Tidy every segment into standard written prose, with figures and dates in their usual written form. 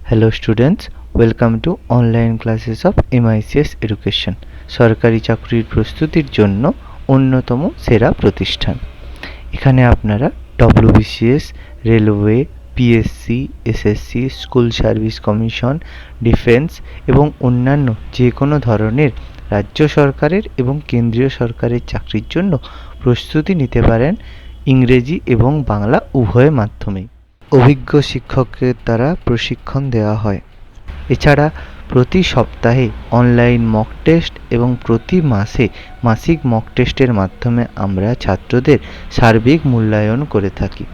Hello students, welcome to online classes of MICS Education. সরকারি চাকরির প্রস্তুতির জন্য অন্যতম সেরা প্রতিষ্ঠান। এখানে আপনারা WBCS, railway, PSC, SSC, school service commission, defence এবং অন্যান্য যে কোনো ধরনের রাজ্য সরকারের এবং কেন্দ্রীয় সরকারের চাকরির জন্য প্রস্তুতি নিতে পারেন ইংরেজি এবং বাংলা উভয় মাধ্যমেই। অভিজ্ঞ শিক্ষকের দ্বারা প্রশিক্ষণ দেওয়া হয়। এছাড়া প্রতি সপ্তাহে অনলাইন মক টেস্ট এবং প্রতি মাসে মাসিক মক টেস্টের মাধ্যমে আমরা ছাত্রদের সার্বিক মূল্যায়ন করে থাকি।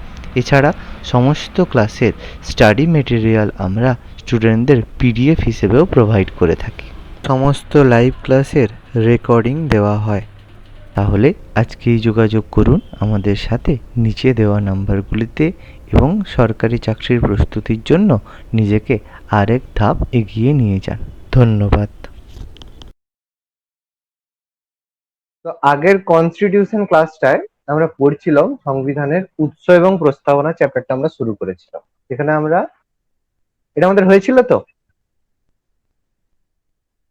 এছাড়া সমস্ত ক্লাসের স্টাডি মেটেরিয়াল আমরা স্টুডেন্টদের পিডিএফ হিসেবেও প্রোভাইড করে থাকি। সমস্ত লাইভ ক্লাসের রেকর্ডিং দেওয়া হয়। তাহলে আজকেই যোগাযোগ করুন আমাদের সাথে নিচে দেওয়া নাম্বারগুলিতে এবং সরকারি চাকরির প্রস্তুতির জন্য নিজেকে আরেক ধাপ এগিয়ে নিয়ে যান। ধন্যবাদ। তো আগের কনস্টিটিউশন ক্লাসটায় আমরা পড়ছিলাম সংবিধানের উৎস এবং প্রস্তাবনা চ্যাপ্টারটা আমরা শুরু করেছিলাম। এখানে আমরা এটা আমাদের হয়েছিল তো?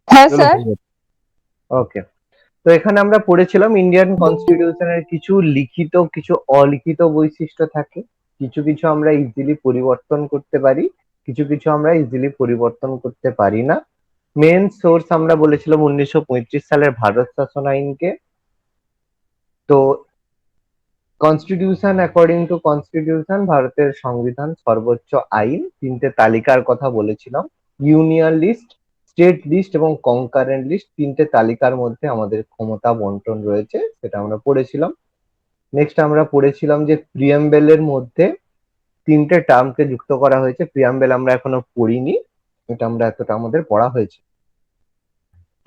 হ্যাঁ স্যার। ওকে, তো এখানে আমরা পড়েছিলাম ইন্ডিয়ান কনস্টিটিউশনের কিছু লিখিত কিছু অলিখিত বৈশিষ্ট্য থাকে, কিছু কিছু আমরা ইজিলি পরিবর্তন করতে পারি, কিছু কিছু আমরা ইজিলি পরিবর্তন করতে পারি না। মেন সোর্স আমরা বলেছিলাম 1935 সালের ভারত শাসন আইনকে। তো কনস্টিটিউশন অ্যাকর্ডিং টু কনস্টিটিউশন ভারতের সংবিধান সর্বোচ্চ আইন, তিনটে তালিকার কথা বলেছিলাম, ইউনিয়ন লিস্ট, স্টেট লিস্ট এবং কনকারেন্ট লিস্ট, তিনটে তালিকার মধ্যে আমাদের ক্ষমতা বন্টন রয়েছে, সেটা আমরা পড়েছিলাম। নেক্সট আমরা পড়েছিলাম যে প্রিয়াম্বেলের মধ্যে তিনটে টার্মকে যুক্ত করা হয়েছে। প্রিয়াম্বেল আমরা এখনো পড়িনি, এটা আমরা এতটা আমাদের পড়া হয়েছে।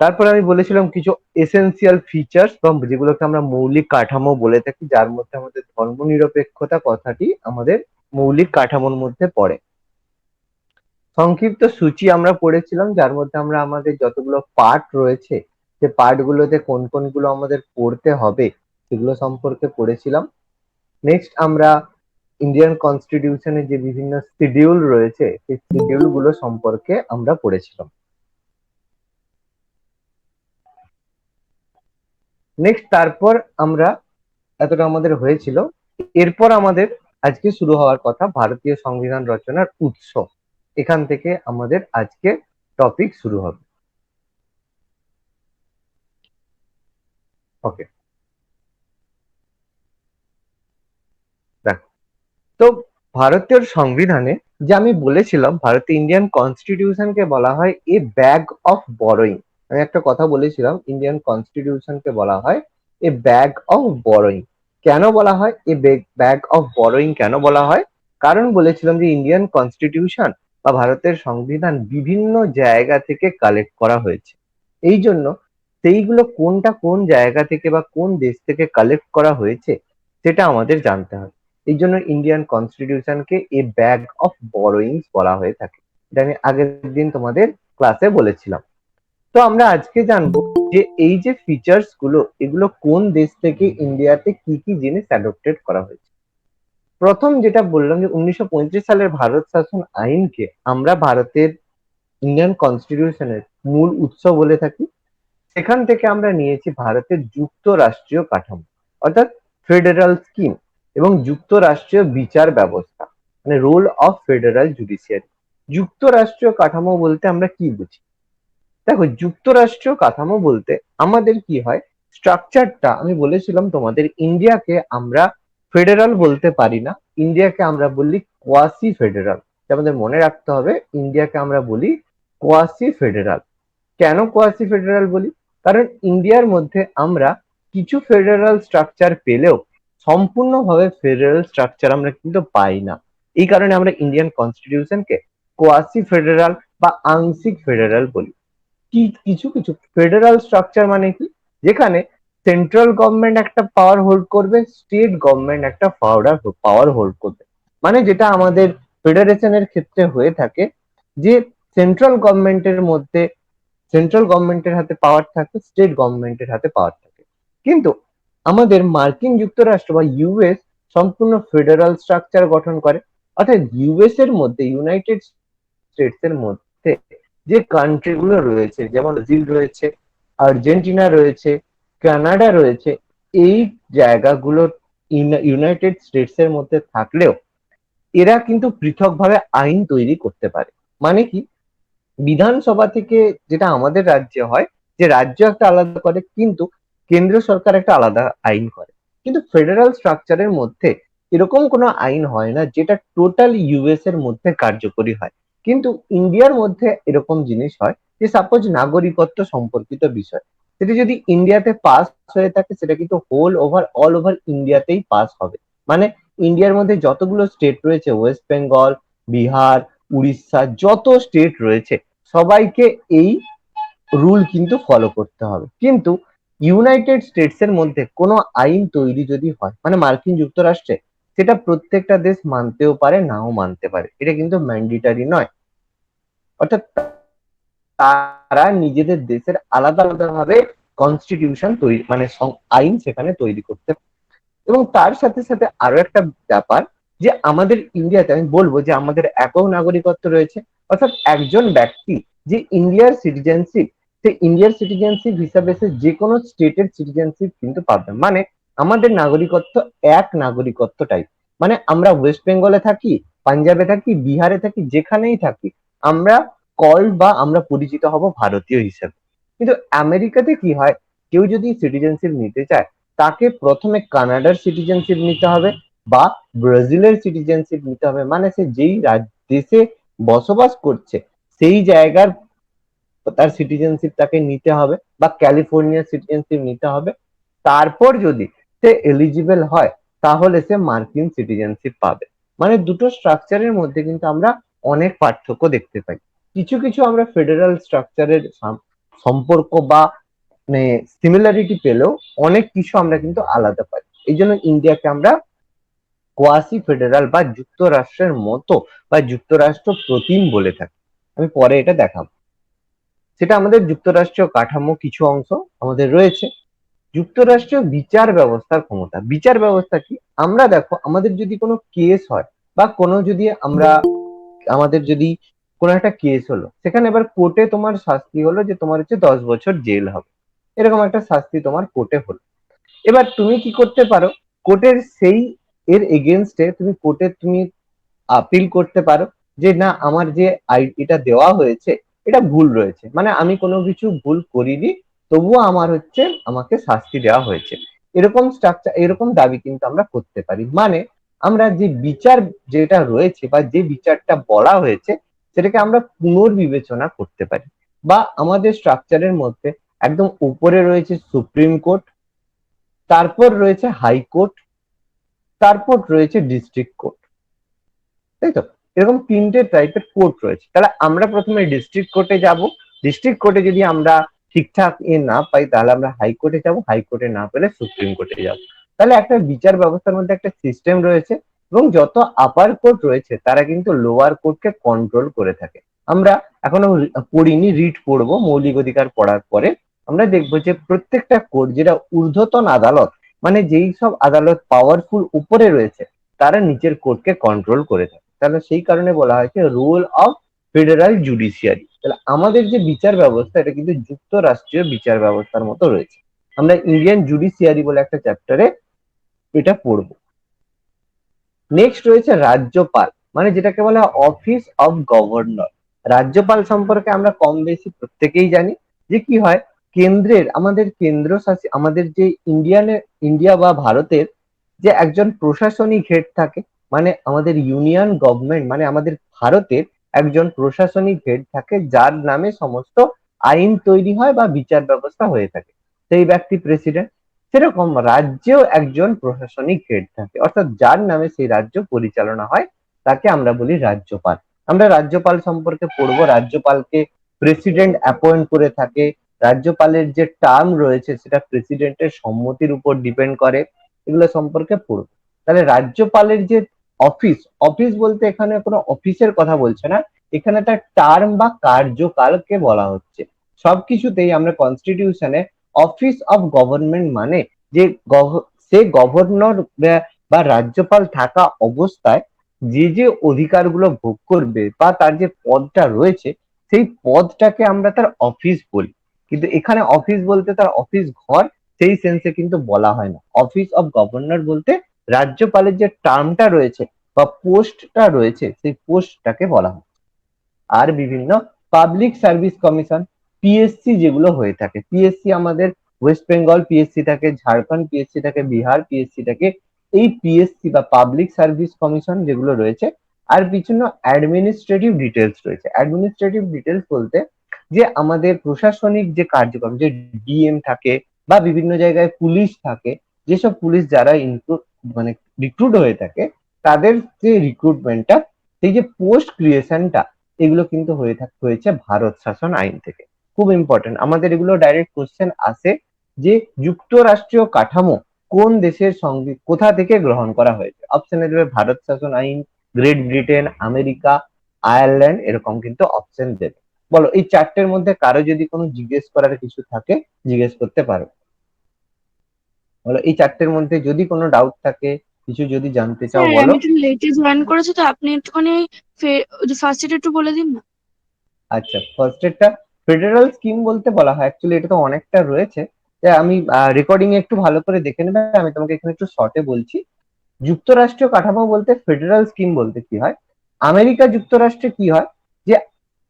তারপরে আমি বলেছিলাম কিছু এসেন্সিয়াল ফিচার্স বা যেগুলোকে আমরা মৌলিক কাঠামো বলে থাকি, যার মধ্যে আমাদের ধর্মনিরপেক্ষতা কথাটি আমাদের মৌলিক কাঠামোর মধ্যে পড়ে। সংক্ষিপ্ত সূচি আমরা পড়েছিলাম, যার মধ্যে আমরা আমাদের যতগুলো পার্ট রয়েছে সে পার্টগুলোতে কোন কোনগুলো আমাদের পড়তে হবে সেগুলো সম্পর্কে পড়েছিলাম। নেক্সট আমরা ইন্ডিয়ান কনস্টিটিউশনের যে বিভিন্ন শিডিউল রয়েছে সেই শিডিউল গুলো সম্পর্কে আমরা পড়েছিলাম। নেক্সট তারপর আমরা এতটা আমাদের হয়েছিল। এরপর আমাদের আজকে শুরু হওয়ার কথা ভারতীয় সংবিধান রচনার উৎস। এখান থেকে আমাদের আজকে টপিক শুরু হবে। ওকে, দেখো, তো ভারতীয় সংবিধানে যে আমি বলেছিলাম ভারতীয় ইন্ডিয়ান কনস্টিটিউশনকে বলা হয় এ ব্যাগ অফ বরোইং। আমি একটা কথা বলেছিলাম ইন্ডিয়ান কনস্টিটিউশনকে বলা হয় এ ব্যাগ অফ বরোইং। কেন বলা হয় এ ব্যাগ অফ বরোইং? কেন বলা হয়? কারণ বলেছিলাম যে ইন্ডিয়ান কনস্টিটিউশন বা ভারতের সংবিধান বিভিন্ন জায়গা থেকে কালেক্ট করা হয়েছে। এই জন্য সেইগুলো কোনটা কোন জায়গা থেকে বা কোন দেশ থেকে কালেক্ট করা হয়েছে সেটা আমাদের জানতে হবে। এই জন্য ইন্ডিয়ান কনস্টিটিউশনকে এ ব্যাগ অফ বরোইংস বলা হয়ে থাকে। এটা আমি আগের দিন তোমাদের ক্লাসে বলেছিলাম। তো আমরা আজকে জানবো যে এই যে ফিচার্স গুলো এগুলো কোন দেশ থেকে ইন্ডিয়াতে কি কি জিনিস অ্যাডপ্টেড করা হয়েছে। প্রথম যেটা বললাম যে 1935 সালের ভারত শাসন আইনকে আমরা ভারতের ইন্ডিয়ান কনস্টিটিউশনের মূল উৎস বলে থাকি। সেখান থেকে আমরা নিয়েছি ভারতের যুক্তরাষ্ট্রীয় কাঠামো, অর্থাৎ ফেডারাল স্কিম এবং যুক্তরাষ্ট্রীয় বিচার ব্যবস্থা, মানে রোল অফ ফেডারাল জুডিশিয়ারি। যুক্তরাষ্ট্রীয় কাঠামো বলতে আমরা কি বুঝি? দেখো, যুক্তরাষ্ট্রীয় কাঠামো বলতে আমাদের কি হয়, স্ট্রাকচারটা আমি বলেছিলাম তোমাদের ইন্ডিয়াকে আমরা ফেডারাল বলতে পারি না, ইন্ডিয়াকে আমরা বলি কোয়াসি ফেডারাল। আমাদের মনে রাখতে হবে ইন্ডিয়াকে আমরা বলি কোয়াসি ফেডারাল। কেন কোয়াসি ফেডারাল বলি? কারণ ইন্ডিয়ার মধ্যে আমরা কিছু ফেডারাল স্ট্রাকচার পেলেও সম্পূর্ণভাবে ফেডারাল স্ট্রাকচার আমরা কিন্তু পাই না। এই কারণে আমরা ইন্ডিয়ান কনস্টিটিউশনকে কোয়াসি ফেডারাল বা আংশিক ফেডারাল বলি। কি কিছু কিছু ফেডারাল স্ট্রাকচার মানে কি, যেখানে সেন্ট্রাল গভর্নমেন্ট একটা পাওয়ার হোল্ড করবে, স্টেট গভর্নমেন্ট একটা পাওয়ার হোল্ড করবে। মানে যেটা আমাদের ফেডারেশনের ক্ষেত্রে হয়ে থাকে যে সেন্ট্রাল গভর্নমেন্টের মধ্যে সেন্ট্রাল গভর্নমেন্টের হাতে পাওয়ার থাকে, স্টেট গভর্নমেন্টের হাতে পাওয়ার থাকে। কিন্তু আমাদের মার্কিন যুক্তরাষ্ট্র বা ইউএস সম্পূর্ণ ফেডারাল স্ট্রাকচার গঠন করে। অর্থাৎ ইউএস এর মধ্যে ইউনাইটেড স্টেটস এর মধ্যে যে কান্ট্রি গুলো রয়েছে, যেমন ব্রাজিল রয়েছে, আর্জেন্টিনা রয়েছে, কানাডা রয়েছে, এই জায়গাগুলো ইউনাইটেড স্টেটস এর মধ্যে থাকলেও এরা কিন্তু পৃথকভাবে আইন তৈরি করতে পারে। মানে কি, বিধানসভা থেকে যেটা আমাদের রাজ্যে হয়, যে রাজ্য একটা আলাদা করে কিন্তু কেন্দ্র সরকার একটা আলাদা আইন করে। কিন্তু ফেডারেল স্ট্রাকচারের মধ্যে এরকম কোনো আইন হয় না যেটা টোটাল ইউএস এর মধ্যে কার্যকরী হয়। কিন্তু ইন্ডিয়ার মধ্যে এরকম জিনিস হয় যে সাপোজ নাগরিকত্ব সম্পর্কিত বিষয়, সেটা যদি ইন্ডিয়াতে পাস হয়ে থাকে সেটা কিন্তু অল ওভার ইন্ডিয়াতেই পাস হবে। মানে ইন্ডিয়ার মধ্যে যতগুলো স্টেট রয়েছে, ওয়েস্ট বেঙ্গল, বিহার, উড়িষ্যা, যত স্টেট রয়েছে সবাইকে এই রুল কিন্তু ফলো করতে হবে। কিন্তু ইউনাইটেড স্টেটস এর মধ্যে কোনো আইন তৈরি যদি হয়, মানে মার্কিন যুক্তরাষ্ট্রে, সেটা প্রত্যেকটা দেশ মানতেও পারে, নাও মানতে পারে, এটা কিন্তু ম্যান্ডেটরি নয়। অর্থাৎ তারা নিজেদের দেশের আলাদা আলাদা ভাবে কনস্টিটিউশন তৈরি, মানে আইন সেখানে তৈরি করতে পারে। এবং তার সাথে সাথে আরো একটা ব্যাপার, যে আমাদের ইন্ডিয়াতে আমি বলবো যে আমাদের একক নাগরিকত্ব রয়েছে। অর্থাৎ একজন ব্যক্তি যে ইন্ডিয়ার সিটিজেনশিপ, সে ইন্ডিয়ার সিটিজেনশিপ হিসাবে সে যে কোনো স্টেটের সিটিজেনশিপ কিন্তু পাবে। মানে আমাদের নাগরিকত্ব এক নাগরিকত্ব টাইপ। মানে আমরা ওয়েস্ট বেঙ্গলে থাকি, পাঞ্জাবে থাকি, বিহারে থাকি, যেখানেই থাকি, আমরা বা আমরা পরিচিত হব ভারতীয় হিসেবে। কিন্তু আমেরিকাতে কি হয়, কেউ যদি সিটিজেনশিপ নিতে চায়, তাকে প্রথমে কানাডার সিটিজেনশিপ নিতে হবে বা ব্রাজিলের সিটিজেনশিপ নিতে হবে। মানে সে যেই দেশে বসবাস করছে সেই জায়গার তার সিটিজেনশিপ তাকে নিতে হবে, বা ক্যালিফোর্নিয়ার সিটিজেনশিপ নিতে হবে। তারপর যদি সে এলিজিবল হয় তাহলে সে মার্কিন সিটিজেনশিপ পাবে। মানে দুটো স্ট্রাকচারের মধ্যে কিন্তু আমরা অনেক পার্থক্য দেখতে পাই। কিছু কিছু আমরা ফেডারেল স্ট্রাকচারের সম্পর্ক বা মানে সিমিলারিটি পেলেও অনেক কিছু আমরা কিন্তু আলাদা পাই। এই জন্য ইন্ডিয়াকে আমরা কোয়াসি ফেডারাল বা যুক্তরাষ্ট্রের মতো বা যুক্তরাষ্ট্র প্রতিম বলে থাকি। আমি পরে এটা দেখাবো। সেটা আমাদের যুক্তরাষ্ট্রীয় কাঠামো কিছু অংশ আমাদের রয়েছে। যুক্তরাষ্ট্রীয় বিচার ব্যবস্থার ক্ষমতা, বিচার ব্যবস্থা কি, আমরা দেখো আমাদের যদি কোনো কেস হয় বা কোনো যদি আমাদের যদি কোনো একটা কেস হলো, সেখানে এবার কোর্টে তোমার শাস্তি হলো যে তোমার হচ্ছে 10 বছর জেল হবে, এরকম একটা শাস্তি তোমার কোর্টে হলো। এবার তুমি কি করতে পারো, কোর্টের সেই এর এগেনস্টে তুমি কোর্টে তুমি আপিল করতে পারো যে না, আমার যে এটা দেওয়া হয়েছে এটা ভুল রয়েছে, মানে আমি কোনো কিছু ভুল করিনি, তবুও আমার হচ্ছে আমাকে শাস্তি দেওয়া হয়েছে। এরকম স্ট্রাকচার, এরকম দাবি কিন্তু আমরা করতে পারি। মানে আমরা যে বিচার যেটা রয়েছে বা যে বিচারটা বলা হয়েছে সেটাকে আমরা পুনর্বিবেচনা করতে পারি। বা আমাদের স্ট্রাকচারের মধ্যে একদম উপরে রয়েছে সুপ্রিম কোর্ট, তারপর রয়েছে হাইকোর্ট, তারপর রয়েছে ডিস্ট্রিক্ট কোর্ট, তাই তো? এরকম তিনটে টাইপের কোর্ট রয়েছে। তাহলে আমরা প্রথমে ডিস্ট্রিক্ট কোর্টে যাব, ডিস্ট্রিক্ট কোর্টে যদি আমরা ঠিকঠাক না পাই তাহলে আমরা হাইকোর্টে যাব, হাইকোর্টে না পেলে সুপ্রিম কোর্টে যাব। তাহলে একটা বিচার ব্যবস্থার মধ্যে একটা সিস্টেম রয়েছে, এবং যত আপার কোর্ট রয়েছে তারা কিন্তু লোয়ার কোর্টকে কন্ট্রোল করে থাকে। আমরা এখনো পড়িনি, রিট পড়বো মৌলিক অধিকার পড়ার পরে। আমরা দেখবো যে প্রত্যেকটা কোর্ট যেটা ঊর্ধ্বতন আদালত, মানে যেই সব আদালত পাওয়ারফুল উপরে রয়েছে, তারা নিচের কোর্টকে কন্ট্রোল করে থাকে। তাহলে সেই কারণে বলা হয়েছে রোল অফ ফেডারাল জুডিশিয়ারি। তাহলে আমাদের যে বিচার ব্যবস্থা এটা কিন্তু যুক্তরাষ্ট্রীয় বিচার ব্যবস্থার মতো রয়েছে। আমরা ইন্ডিয়ান জুডিশিয়ারি বলে একটা চ্যাপ্টারে এটা পড়বো। নেক্সট রয়েছে রাজ্যপাল, মানে যেটাকে বলা হয় অফিস অফ গভর্নর। রাজ্যপাল সম্পর্কে আমরা কম বেশি প্রত্যেকেই জানি যে কি হয়, কেন্দ্রের আমাদের কেন্দ্র শাসিত আমাদের যে ইন্ডিয়া বা ভারতের যে একজন প্রশাসনিক হেড থাকে, মানে আমাদের ইউনিয়ন গভর্নমেন্ট, মানে আমাদের ভারতের একজন প্রশাসনিক হেড থাকে যার নামে সমস্ত আইন তৈরি হয় বা বিচার ব্যবস্থা হয়ে থাকে, সেই ব্যক্তি প্রেসিডেন্ট। সেরকম রাজ্যেও একজন প্রশাসনিক হেড থাকে, অর্থাৎ যার নামে সেই রাজ্য পরিচালনা হয়, তাকে আমরা বলি রাজ্যপাল। আমরা রাজ্যপাল সম্পর্কে পড়বো, রাজ্যপালকে প্রেসিডেন্ট অ্যাপয়েন্ট করে থাকে। রাজ্যপালের যে টার্ম রয়েছে সেটা প্রেসিডেন্টের সম্মতির উপর ডিপেন্ড করে, এগুলো সম্পর্কে পড়বো। তাহলে রাজ্যপালের যে অফিস, অফিস বলতে এখানে কোনো অফিসের কথা বলছে না, এখানে তার টার্ম বা কার্যকালকে বলা হচ্ছে। সবকিছুতেই আমরা কনস্টিটিউশনে অফিস অফ গভর্নমেন্ট মানে যে সে গভর্নর বা রাজ্যপাল থাকা অবস্থায় যে যে অধিকারগুলো ভোগ করবে বা তার যে পদটা রয়েছে সেই পদটাকে আমরা তার অফিস বলি। কিন্তু এখানে অফিস বলতে তার অফিস ঘর সেই সেন্সে কিন্তু বলা হয় না। অফিস অফ গভর্নর বলতে রাজ্যপালের যে টার্মটা রয়েছে বা পোস্টটা রয়েছে সেই পোস্টটাকে বলা হয়। আর বিভিন্ন পাবলিক সার্ভিস কমিশন, পিএসসি যেগুলো হয়ে থাকে, পিএসসি আমাদের ওয়েস্ট বেঙ্গল পিএসসি থাকে, ঝাড়খণ্ড পিএসসি থাকে, বিহার পিএসসি থাকে। এই পিএসসি বা পাবলিক সার্ভিস কমিশন যেগুলো রয়েছে, আর বিভিন্ন অ্যাডমিনিস্ট্রেটিভ ডিটেলস রয়েছে। অ্যাডমিনিস্ট্রেটিভ ডিটেলস বলতে যে আমাদের প্রশাসনিক যে কার্যক্রম, যে ডিএম থাকে বা বিভিন্ন জায়গায় পুলিশ থাকে, যেসব পুলিশ যারা ইনক্লুড মানে রিক্রুট হয়ে থাকে, তাদের যে রিক্রুটমেন্টটা, সেই যে পোস্ট ক্রিয়েশনটা, এগুলো কিন্তু হয়েছে ভারত শাসন আইন থেকে। খুব ইম্পর্টেন্ট, আমাদের এগুলো ডাইরেক্ট কোশ্চেন আসে যে যুক্তরাষ্ট্রীয় কাঠামো কোন দেশের সঙ্গে কোথা থেকে গ্রহণ করা হয়েছে। অপশনে দেবে ভারত শাসন আইন, গ্রেট ব্রিটেন, আমেরিকা, আয়ারল্যান্ড, এরকম কিন্তু অপশন দেবে। বলো এই চারটের মধ্যে কারো যদি কোনো জিজ্ঞেস করার কিছু থাকে জিজ্ঞেস করতে পারো। বলো এই চারটের মধ্যে যদি কোনো ডাউট থাকে, কিছু যদি জানতে চাও স্যার বলো। আমি একটু লেটে জয়েন করেছি, তো আপনি একটুখানি ফার্স্ট এটা একটু বলে দিন না। আচ্ছা, ফার্স্ট এডটা ফেডারেল স্কিম বলতে বলা হয়, অ্যাকচুয়ালি এটা তো অনেকটা রয়েছে। যে আমি রেকর্ডিং এ একটু ভালো করে দেখে নেবে, আমি তোমাকে এখানে একটু শর্টে বলছি। যুক্তরাষ্ট্রীয় কাঠামো বলতে ফেডারেল স্কিম বলতে কি হয়, আমেরিকা যুক্তরাষ্ট্রে কি হয় যে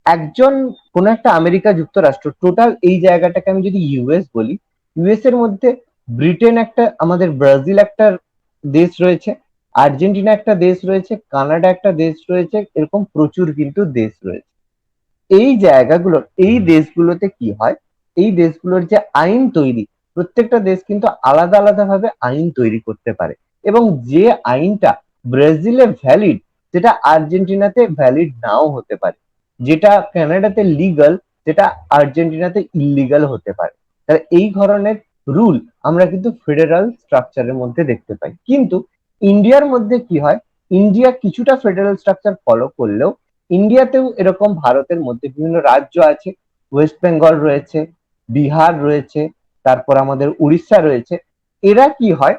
একজন কোন একটা আমেরিকা যুক্তরাষ্ট্র টোটাল এই জায়গাটাকে আমি যদি ইউএস বলি, ইউএস এর মধ্যে ব্রিটেন একটা, আমাদের ব্রাজিল একটা দেশ রয়েছে, আর্জেন্টিনা একটা দেশ রয়েছে, কানাডা একটা দেশ রয়েছে, এরকম প্রচুর কিন্তু দেশ রয়েছে। এই জায়গাগুলোর, এই দেশগুলোতে কি হয়, এই দেশগুলোর যে আইন তৈরি, প্রত্যেকটা দেশ কিন্তু আলাদা আলাদা ভাবে আইন তৈরি করতে পারে। এবং যে আইনটা ব্রাজিলে ভ্যালিড, সেটা আর্জেন্টিনাতে ভ্যালিড নাও হতে পারে। যেটা কানাডাতে লিগাল, সেটা আর্জেন্টিনাতে ইলিগাল হতে পারে। তাহলে এই ধরনের রুল আমরা কিন্তু ফেডারাল স্ট্রাকচারের মধ্যে দেখতে পাই। কিন্তু ইন্ডিয়ার মধ্যে কি হয়, ইন্ডিয়া কিছুটা ফেডারেল স্ট্রাকচার ফলো করলেও ইন্ডিয়াতেও এরকম ভারতের মধ্যে বিভিন্ন রাজ্য আছে। ওয়েস্ট বেঙ্গল রয়েছে, বিহার রয়েছে, তারপর আমাদের উড়িষ্যা রয়েছে। এরা কি হয়,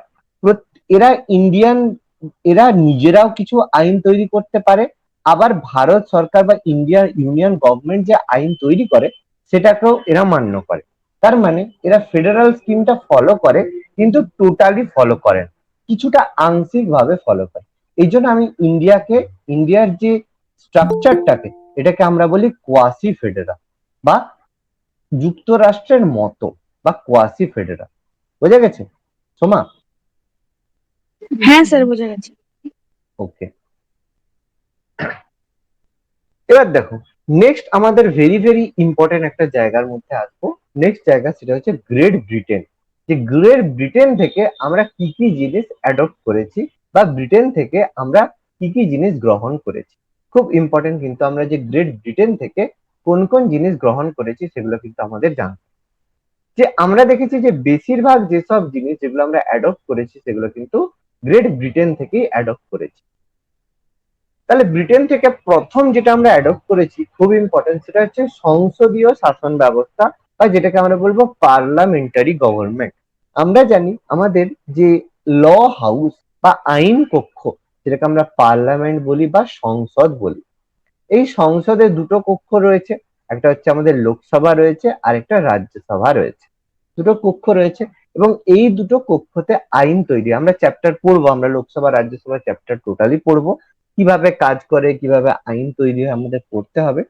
এরা ইন্ডিয়ান, এরা নিজেরাও কিছু আইন তৈরি করতে পারে, আবার ভারত সরকার বা ইন্ডিয়ান ইউনিয়ন গভর্নমেন্ট যে আইন তৈরি করে সেটাকেও এরা মান্য করে। তার মানে এরা ফেডারাল স্কিমটা ফলো করে, কিন্তু টোটালি ফলো করে না, কিছুটা আংশিক ভাবে ফলো করে। এই জন্য আমি ইন্ডিয়ার যে স্ট্রাকচারটাকে, এটাকে আমরা বলি কোয়াসি ফেডারাল বা যুক্তরাষ্ট্রের মতো বা কোয়াসি ফেডারাল। বোঝা গেছে সোমা? হ্যাঁ স্যার, বোঝা গেছে। ওকে, এবার দেখো, নেক্সট আমাদের ভেরি ভেরি ইম্পর্টেন্ট একটা জায়গার মধ্যে আসবো। নেক্সট জায়গা সেটা হচ্ছে গ্রেট ব্রিটেন। যে গ্রেট ব্রিটেন থেকে আমরা কি কি জিনিস অ্যাডপ্ট করেছি বা ব্রিটেন থেকে আমরা কি কি জিনিস গ্রহণ করেছি। খুব ইম্পর্টেন্ট কিন্তু আমরা যে গ্রেট ব্রিটেন থেকে কোন কোন জিনিস গ্রহণ করেছি সেগুলো কিন্তু আমাদের জানতে। যে আমরা দেখেছি যে বেশিরভাগ যেসব জিনিস যেগুলো আমরা অ্যাডপ্ট করেছি সেগুলো কিন্তু গ্রেট ব্রিটেন থেকেই অ্যাডপ্ট করেছি। তাহলে ব্রিটেন থেকে প্রথম যেটা আমরা অ্যাডপ্ট করেছি, খুব ইম্পর্টেন্ট, সেটা হচ্ছে সংসদীয় শাসন ব্যবস্থা বা যেটাকে আমরা বলবো পার্লামেন্টারি গভর্নমেন্ট। আমরা জানি আমাদের যে ল হাউস বা আইন কক্ষ, যেটাকে আমরা পার্লামেন্ট বলি বা সংসদ বলি, এই সংসদে দুটো কক্ষ রয়েছে। একটা হচ্ছে আমাদের লোকসভা রয়েছে, আর একটা রাজ্যসভা রয়েছে। দুটো কক্ষ রয়েছে এবং এই দুটো কক্ষতে আইন তৈরি, আমরা চ্যাপ্টার পড়বো, আমরা লোকসভা রাজ্যসভা চ্যাপ্টার টোটালি পড়বো, কিভাবে কাজ করে, কিভাবে আইন তৈরি হয় আমাদের পড়তে হবে।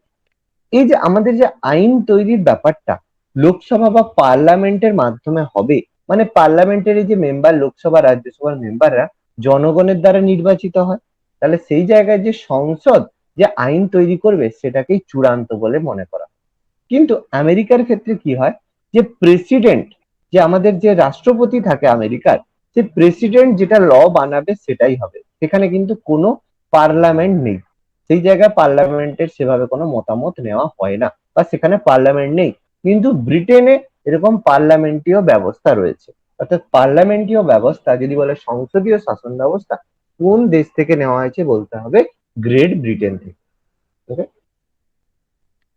এই যে আমাদের যে আইন তৈরির ব্যাপারটা লোকসভা বা পার্লামেন্টের মাধ্যমে হবে, মানে পার্লামেন্টের এই যে মেম্বার, লোকসভা রাজ্যসভার মেম্বাররা জনগণের দ্বারা নির্বাচিত হয়। তাহলে সেই জায়গায় যে সংসদ যে আইন তৈরি করবে সেটাকেই চূড়ান্ত বলে মনে করা হয়। কিন্তু আমেরিকার ক্ষেত্রে কি হয়, যে প্রেসিডেন্ট, যে আমাদের যে রাষ্ট্রপতি থাকে আমেরিকার, যে প্রেসিডেন্ট যেটা ল বানাবে সেটাই হবে, সেখানে কিন্তু কোনো পার্লামেন্ট নেই। সেই জায়গায় পার্লামেন্টের সেভাবে কোনো মতামত নেওয়া হয় না বা সেখানে পার্লামেন্ট নেই। কিন্তু ব্রিটেনে এরকম পার্লামেন্টীয় ব্যবস্থা রয়েছে। অর্থাৎ পার্লামেন্টীয় ব্যবস্থা যদি বলে সংসদীয় শাসন ব্যবস্থা, কোন দেশ থেকে নেওয়া হয়েছে বলতে হবে গ্রেট ব্রিটেন থেকে।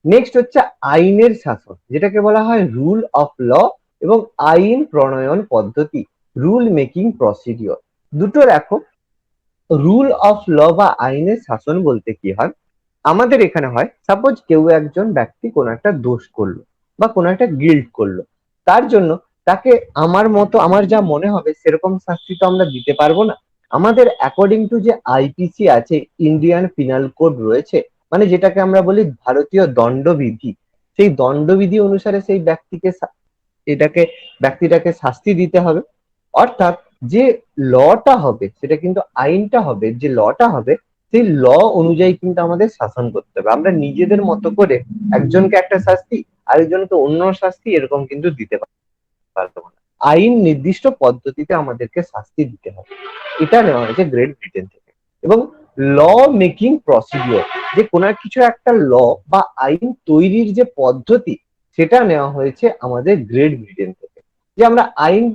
নেক্সট হচ্ছে আইনের শাসন, যেটাকে বলা হয় রুল অফ ল, এবং আইন প্রণয়ন পদ্ধতি, রুল মেকিং প্রসিডিওর। দুটো দেখো, রুল অফ ল বা আইনের শাসন বলতে কি হয়, আমাদের এখানে হয় সাপোজ কেউ একজন ব্যক্তি কোনো একটা দোষ করলো বা কোনো একটা গিল্ট করলো, তার জন্য তাকে আমার মতো আমার যা মনে হবে সেরকম শাস্তি তো আমরা দিতে পারবো না। আমাদের অ্যাকর্ডিং টু যে আইপিসি আছে, ইন্ডিয়ান পিনাল কোড রয়েছে, মানে যেটাকে আমরা বলি ভারতীয় দণ্ডবিধি, সেই দণ্ডবিধি অনুসারে সেই এটাকে ব্যক্তিটাকে শাস্তি দিতে হবে। অর্থাৎ যে লটা হবে সেটা কিন্তু আইনটা হবে, যে লটা হবে সেই ল অনুযায়ী কিন্তু আমাদের শাসন করতে হবে। আমরা নিজেদের মতো করে একজনকে একটা শাস্তি, আরেকজনকে অন্য শাস্তি এরকম কিন্তু দিতে পারবো না। আইন নির্দিষ্ট পদ্ধতিতে আমাদেরকে শাস্তি দিতে হবে। এটা নেওয়া হয়েছে গ্রেট ব্রিটেন থেকে। এবং ল মেকিং প্রসিডিওর, যে কোনো কিছু একটা ল বা আইন তৈরির যে পদ্ধতি, সেটা নেওয়া হয়েছে আমাদের গ্রেট ব্রিটেন থেকে। যে আমরা আইন,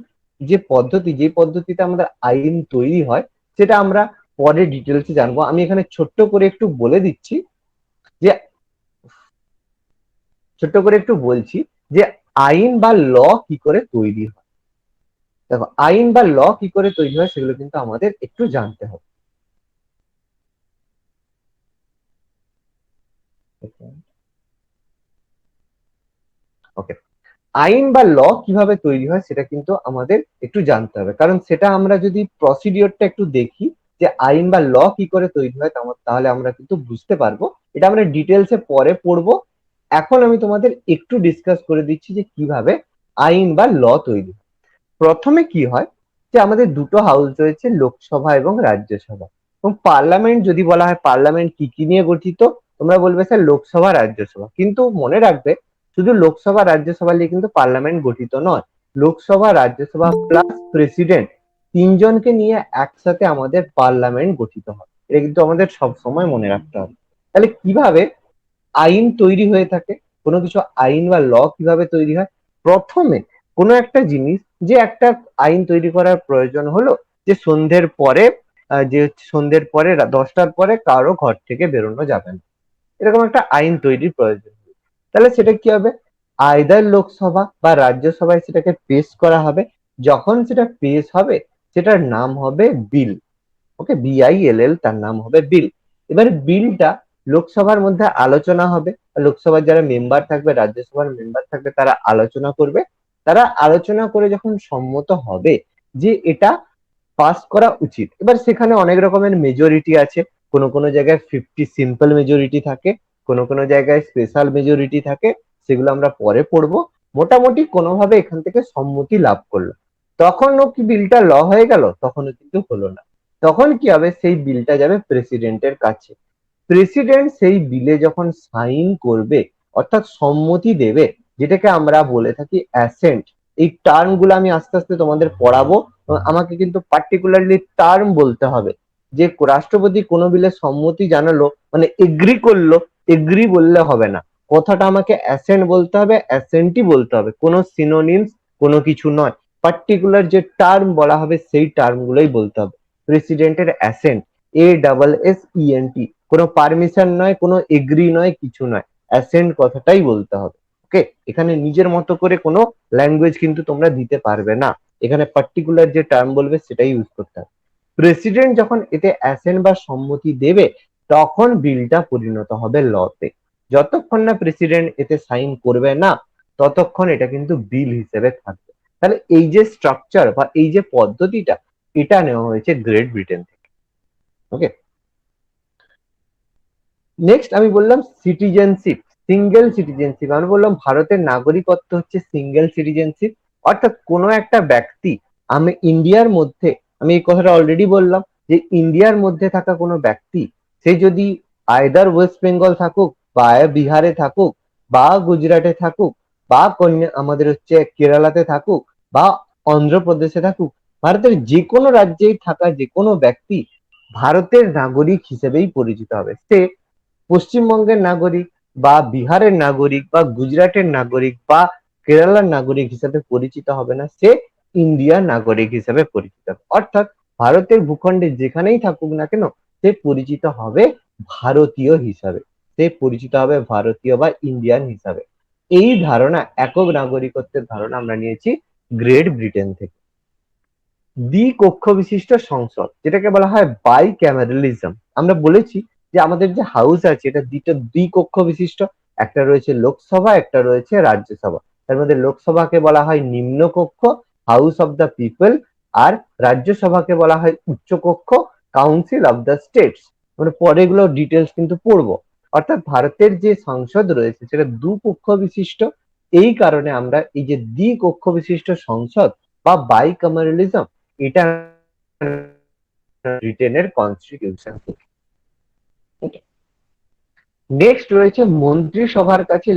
যে পদ্ধতি, যে পদ্ধতিতে আমাদের আইন তৈরি হয়, সেটা আমরা পরে ডিটেলসে জানবো। আমি এখানে ছোট্ট করে একটু বলে দিচ্ছি যে, ছোট্ট করে একটু বলছি যে আইন বা ল কি করে তৈরি হয়। দেখো, আইন বা ল কি করে তৈরি হয় সেগুলো কিন্তু আমাদের একটু জানতে হবে। ওকে, আইন বা ল কিভাবে তৈরি হয় সেটা কিন্তু আমাদের একটু জানতে হবে, কারণ সেটা আমরা যদি প্রসিডিওরটা একটু দেখি যে আইন বা ল কি করে তৈরি হয়, তাহলে আমরা কিন্তু বুঝতে পারবো। এটা আমরা ডিটেলসে পরে পড়বো। এখন আমি তোমাদের একটু ডিসকাস করে দিচ্ছি যে কিভাবে আইন বা ল তৈরি হয়। প্রথমে কি হয়, যে আমাদের দুটো হাউস রয়েছে, লোকসভা এবং রাজ্যসভা। এবং পার্লামেন্ট যদি বলা হয় পার্লামেন্ট কি কি নিয়ে গঠিত, তোমরা বলবে স্যার লোকসভা রাজ্যসভা, কিন্তু মনে রাখবে শুধু লোকসভা রাজ্যসভা নিয়ে কিন্তু পার্লামেন্ট গঠিত নয়। লোকসভা রাজ্যসভা প্লাস প্রেসিডেন্ট, তিনজনকে নিয়ে একসাথে আমাদের পার্লামেন্ট গঠিত হয়। এটা কিন্তু আমাদের সব সময় মনে রাখতে হবে। তাহলে কিভাবে আইন তৈরি হয়ে থাকে, কোনো কিছু আইন বা ল কিভাবে তৈরি হয়? প্রথমে কোনো একটা জিনিস, যে একটা আইন তৈরি করার প্রয়োজন হলো যে সন্ধ্যের পরে, সন্ধ্যের পরে 10টার পরে কারো ঘর থেকে বেরোনো যাবে না, এরকম একটা আইন তৈরির প্রয়োজন। তাহলে সেটা কি হবে, আইদার লোকসভা বা রাজ্যসভায় সেটাকে পেশ করা হবে। যখন সেটা পেশ হবে, সেটার নাম হবে বিল। ওকে, BILL, তার নাম হবে বিল। এবারে বিলটা লোকসভার মধ্যে আলোচনা হবে, লোকসভার যারা মেম্বার থাকবে, রাজ্যসভার মেম্বার থাকবে, তারা আলোচনা করবে। তারা আলোচনা করে যখন সম্মত হবে যে এটা পাস করা উচিত, এবার সেখানে অনেক রকমের মেজরিটি আছে। কোনো কোনো জায়গায় 50 সিম্পল মেজরিটি থাকে, কোনো কোনো জায়গায় স্পেশাল মেজরিটি থাকে, সেগুলো আমরা পরে পড়বো। মোটামুটি কোনোভাবে এখান থেকে সম্মতি লাভ করলো, তখনও কি বিলটা ল হয়ে গেল? তখনও কিন্তু হলো না। তখন কি হবে, সেই বিলটা যাবে প্রেসিডেন্টের কাছে। প্রেসিডেন্ট সেই বিলে যখন সাইন করবে, অর্থাৎ সম্মতি দেবে, যেটাকে আমরা বলে থাকি অ্যাসেন্ট। এই টার্ম গুলো আমি আস্তে আস্তে তোমাদের পড়াবো। আমাকে কিন্তু পার্টিকুলারলি টার্ম বলতে হবে। যে রাষ্ট্রপতি কোনো বিলে সম্মতি জানালো মানে এগ্রি করলো, এগ্রি বললে হবে না, কথাটা আমাকে অ্যাসেন্ট বলতে হবে, অ্যাসেন্টই বলতে হবে, কোনো সিনোনিমস কোনো কিছু নয়। পার্টিকুলার যে টার্ম বলা হবে সেই টার্ম গুলোই বলতে হবে। প্রেসিডেন্টের অ্যাসেন্ট, ASSENT, কোনো পারমিশন নয়, কোনো এগ্রি নয়, কিছু নয়, অ্যাসেন্ট কথাটাই বলতে হবে। ওকে, এখানে নিজের মতো করে কোনো ল্যাঙ্গুয়েজ কিন্তু তোমরা দিতে পারবে না, এখানে পার্টিকুলার যে টার্ম বলবে সেটাই ইউজ করতে হবে। প্রেসিডেন্ট যখন এতে অ্যাসেন্ট বা সম্মতি দেবে, তখন বিলটা পরিণত হবে লতে। যতক্ষণ না প্রেসিডেন্ট এতে সাইন করবে না, ততক্ষণ এটা কিন্তু বিল হিসেবে থাকবে। তাহলে এই যে স্ট্রাকচার বা এই যে পদ্ধতিটা, এটা নেওয়া হয়েছে গ্রেট ব্রিটেন থেকে। ওকে, নেক্সট আমি বললাম সিটিজেনশিপ, সিঙ্গেল সিটিজেনশিপ। আমি বললাম ভারতের নাগরিকত্ব হচ্ছে সিঙ্গেল সিটিজেনশিপ। অর্থাৎ কোনো একটা ব্যক্তি, আমি ইন্ডিয়ার মধ্যে, আমি এই কথাটা অলরেডি বললাম যে ইন্ডিয়ার মধ্যে থাকা কোনো ব্যক্তি, সে যদি আইদার ওয়েস্ট বেঙ্গল থাকুক, বা বিহারে থাকুক, বা গুজরাটে থাকুক, বা আমাদের হচ্ছে কেরালাতে থাকুক, বা অন্ধ্রপ্রদেশে থাকুক, ভারতের যে কোনো রাজ্যেই থাকা যে কোনো ব্যক্তি ভারতের নাগরিক হিসেবেই পরিচিত হবে। সে পশ্চিমবঙ্গের নাগরিক, বা বিহারের নাগরিক, বা গুজরাটের নাগরিক, বা কেরালার নাগরিক হিসেবে পরিচিত হবে না, সে ইন্ডিয়ার নাগরিক হিসেবে পরিচিত হবে। অর্থাৎ ভারতের ভূখণ্ডে যেখানেই থাকুক না কেন, সে পরিচিত হবে ভারতীয় হিসাবে, সে পরিচিত হবে ভারতীয় বা ইন্ডিয়ান হিসাবে। এই ধারণা, একক নাগরিকত্বের ধারণা আমরা নিয়েছি গ্রেট ব্রিটেন থেকে। দ্বিকক্ষ বিশিষ্ট সংসদ, যেটাকে বলা হয় বাইক্যামেরালিজম। আমরা বলেছি যে আমাদের যে হাউস আছে এটা দ্বিকক্ষ বিশিষ্ট, একটা রয়েছে লোকসভা, একটা রয়েছে রাজ্যসভা। তার মধ্যে লোকসভাকে বলা হয় নিম্নকক্ষ, হাউস অফ দ্য পিপল, আর রাজ্যসভাকে বলা হয় উচ্চকক্ষ, কাউন্সিল অফ দ্য স্টেটস। মানে পরে এগুলো ডিটেলস কিন্তু পড়বো। অর্থাৎ ভারতের যে সংসদ রয়েছে সেটা দুকক্ষ বিশিষ্ট। এই কারণে আমরা এই যে দ্বিকক্ষ বিশিষ্ট সংসদ বা বাইকামারালিজম, এটা ব্রিটেনের কনস্টিটিউশন। নেক্সট রয়েছে মন্ত্রিসভার কাছে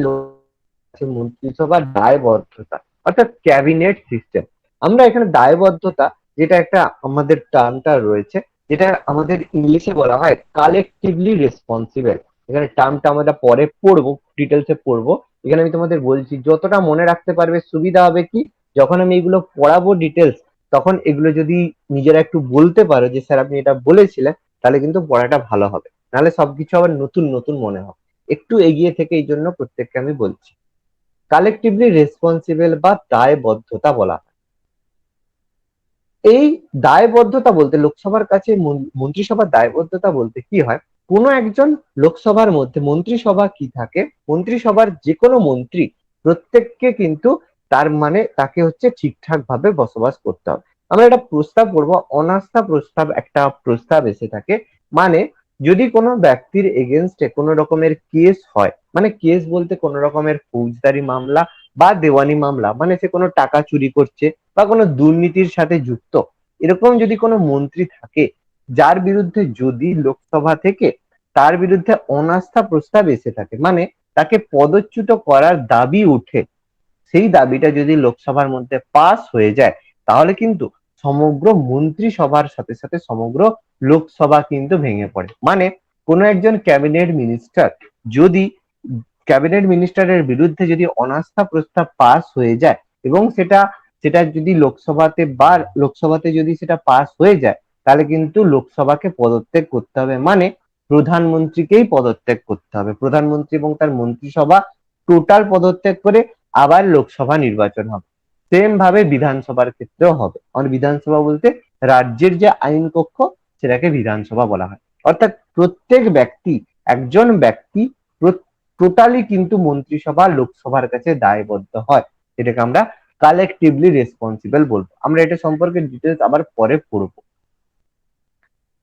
মন্ত্রিসভার দায়বদ্ধতা, অর্থাৎ ক্যাবিনেট সিস্টেম। আমরা এখানে দায়বদ্ধতা, যেটা একটা আমাদের টার্মটা রয়েছে, যেটা আমাদের ইংলিশে বলা হয় কালেকটিভলি রেসপন্সিবল। এখানে টার্মটা আমরা পরে পড়বো, ডিটেলসে পড়বো। এখানে আমি তোমাদের বলছি, যতটা মনে রাখতে পারবে সুবিধা হবে কি, যখন আমি এগুলো পড়াবো ডিটেলস, তখন এগুলো যদি নিজেরা একটু বলতে পারো যে স্যার আপনি এটা বলেছিলেন, তাহলে কিন্তু পড়াটা ভালো হবে। নাহলে সবকিছু আবার নতুন নতুন মনে হবে। একটু এগিয়ে থেকে এই জন্য প্রত্যেককে আমি বলছি। কালেকটিভলি রেসপন্সিবল বা দায়বদ্ধতা বলা হয়। এই দায়বদ্ধতা বলতে লোকসভার কাছে মন্ত্রিসভার দায়বদ্ধতা বলতে কি হয়, কোনো একজন লোকসভার মধ্যে মন্ত্রিসভা কি থাকে, মন্ত্রিসভার যে কোনো মন্ত্রী প্রত্যেককে কিন্তু তার মানে তাকে হচ্ছে ঠিকঠাক ভাবে বসবাস করতে হবে। আমরা একটা প্রস্তাব করবো, অনাস্থা প্রস্তাব একটা প্রস্তাব এসে থাকে। মানে যদি কোনো ব্যক্তির এগেনস্টে কোনো রকমের কেস হয়, মানে কেস বলতে কোনো রকমের ফৌজদারি মামলা বা দেওয়ানি মামলা, মানে সে কোনো টাকা চুরি করছে বা কোনো দুর্নীতির সাথে যুক্ত, এরকম যদি কোনো মন্ত্রী থাকে, যার বিরুদ্ধে যদি লোকসভা থেকে তার বিরুদ্ধে অনাস্থা প্রস্তাব এসে থাকে, মানে তাকে পদচ্যুত করার দাবি উঠে, সেই দাবিটা যদি লোকসভার মধ্যে পাস হয়ে যায়, তাহলে কিন্তু সমগ্র মন্ত্রিসভার সাথে সাথে সমগ্র লোকসভা কিন্তু ভেঙে পড়ে। মানে কোনো একজন ক্যাবিনেট মিনিস্টার যদি ক্যাবিনেট মিনিস্টারের বিরুদ্ধে যদি অনাস্থা প্রস্তাব পাস হয়ে যায় এবং সেটা সেটা যদি লোকসভাতে যদি সেটা পাস হয়ে যায়, তাহলে কিন্তু লোকসভাকে পদত্যাগ করতে হবে। মানে প্রধানমন্ত্রীকেই পদত্যাগ করতে হবে, প্রধানমন্ত্রী এবং তার মন্ত্রিসভা টোটাল পদত্যাগ করে আবার লোকসভা নির্বাচন হবে। সেম ভাবে বিধানসভার ক্ষেত্রেও হবে। আর বিধানসভা বলতে রাজ্যের যে আইন কক্ষ, সেটাকে বিধানসভা বলা হয়। অর্থাৎ প্রত্যেক ব্যক্তি, একজন ব্যক্তি টোটালি কিন্তু মন্ত্রিসভা লোকসভার কাছে দায়বদ্ধ হয়। এটাকে আমরা কালেকটিভলি রেসপন্সিবল বলবো। আমরা এটা সম্পর্কে ডিটেলস আবার পরে পড়বো।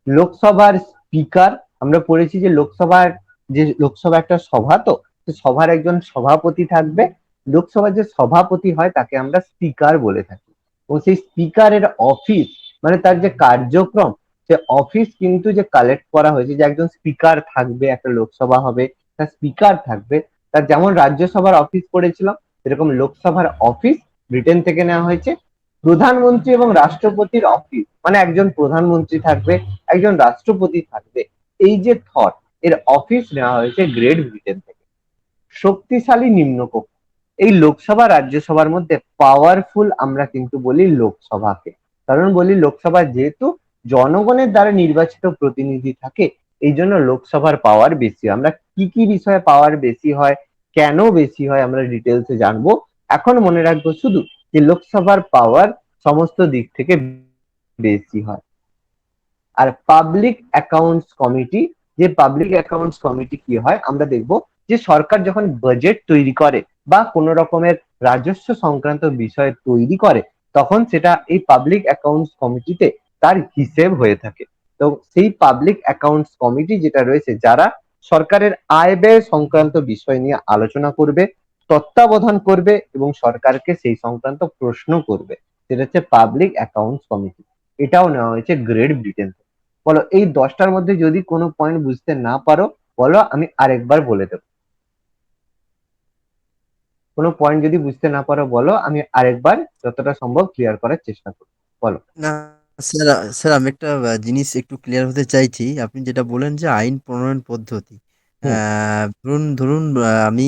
লোকসভার স্পিকার, আমরা পড়েছি যে লোকসভা একটা সভা, তো সভার একজন সভাপতি থাকবে। লোকসভার যে সভাপতি হয় তাকে আমরা স্পিকার বলে থাকি। এবং সেই স্পিকারের অফিস, মানে তার যে কার্যক্রম, সে অফিস কিন্তু যে কালেক্ট করা হয়েছে, যে একজন স্পিকার থাকবে, একটা লোকসভা হবে, তার স্পিকার থাকবে। তার যেমন রাজ্যসভার অফিস পড়েছিলাম, সেরকম লোকসভার অফিস ব্রিটেন থেকে নেওয়া হয়েছে। প্রধানমন্ত্রী এবং রাষ্ট্রপতির অফিস, মানে একজন প্রধানমন্ত্রী থাকবে, একজন রাষ্ট্রপতি থাকবে, এই যে থট, এর অফিস নেওয়া হয়েছে গ্রেট ব্রিটেন থেকে। শক্তিশালী নিম্নকক্ষ, এই লোকসভা রাজ্যসভার মধ্যে পাওয়ারফুল আমরা কিন্তু বলি লোকসভাকে। কারণ বলি লোকসভা যেহেতু জনগণের দ্বারা নির্বাচিত প্রতিনিধি থাকে, এই জন্য লোকসভার পাওয়ার বেশি। আমরা কি কি বিষয়ে পাওয়ার বেশি হয়, কেন বেশি হয়, আমরা ডিটেলসে জানবো। এখন মনে রাখবো শুধু যে লোকসভার পাওয়ার সমস্ত দিক থেকে বেশি হয়। আর পাবলিক অ্যাকাউন্টস কমিটি, যে পাবলিক অ্যাকাউন্টস কমিটি কি হয় আমরা দেখব, যে সরকার যখন বাজেট তৈরি করে বা কোন রকমের রাজস্ব সংক্রান্ত বিষয় তৈরি করে, তখন সেটা এই পাবলিক অ্যাকাউন্টস কমিটিতে তার হিসেব হয়ে থাকে। তো সেই পাবলিক অ্যাকাউন্টস কমিটি যেটা রয়েছে, যারা সরকারের আয় ব্যয় সংক্রান্ত বিষয় নিয়ে আলোচনা করবে, তত্ত্বাবধান করবে এবং সরকারকে সেই সংক্রান্ত প্রশ্ন করবে, সেটা হচ্ছে পাবলিক অ্যাকাউন্টস কমিটি। এটাও নেওয়া হয়েছে গ্রেট ব্রিটেন থেকে। বলো এই 10টার মধ্যে যদি কোনো পয়েন্ট বুঝতে না পারো, বলো, আমি আরেকবার বলে দেবো। কোনো পয়েন্ট যদি বুঝতে না পারো বলো, আমি আরেকবার যতটা সম্ভব ক্লিয়ার করার চেষ্টা করবো। বলো। না স্যার, স্যার আমি একটা জিনিস একটু ক্লিয়ার হতে চাইছি। আপনি যেটা বলেন যে আইন প্রণয়ন পদ্ধতি, হুম। ধরুন ধরুন আমি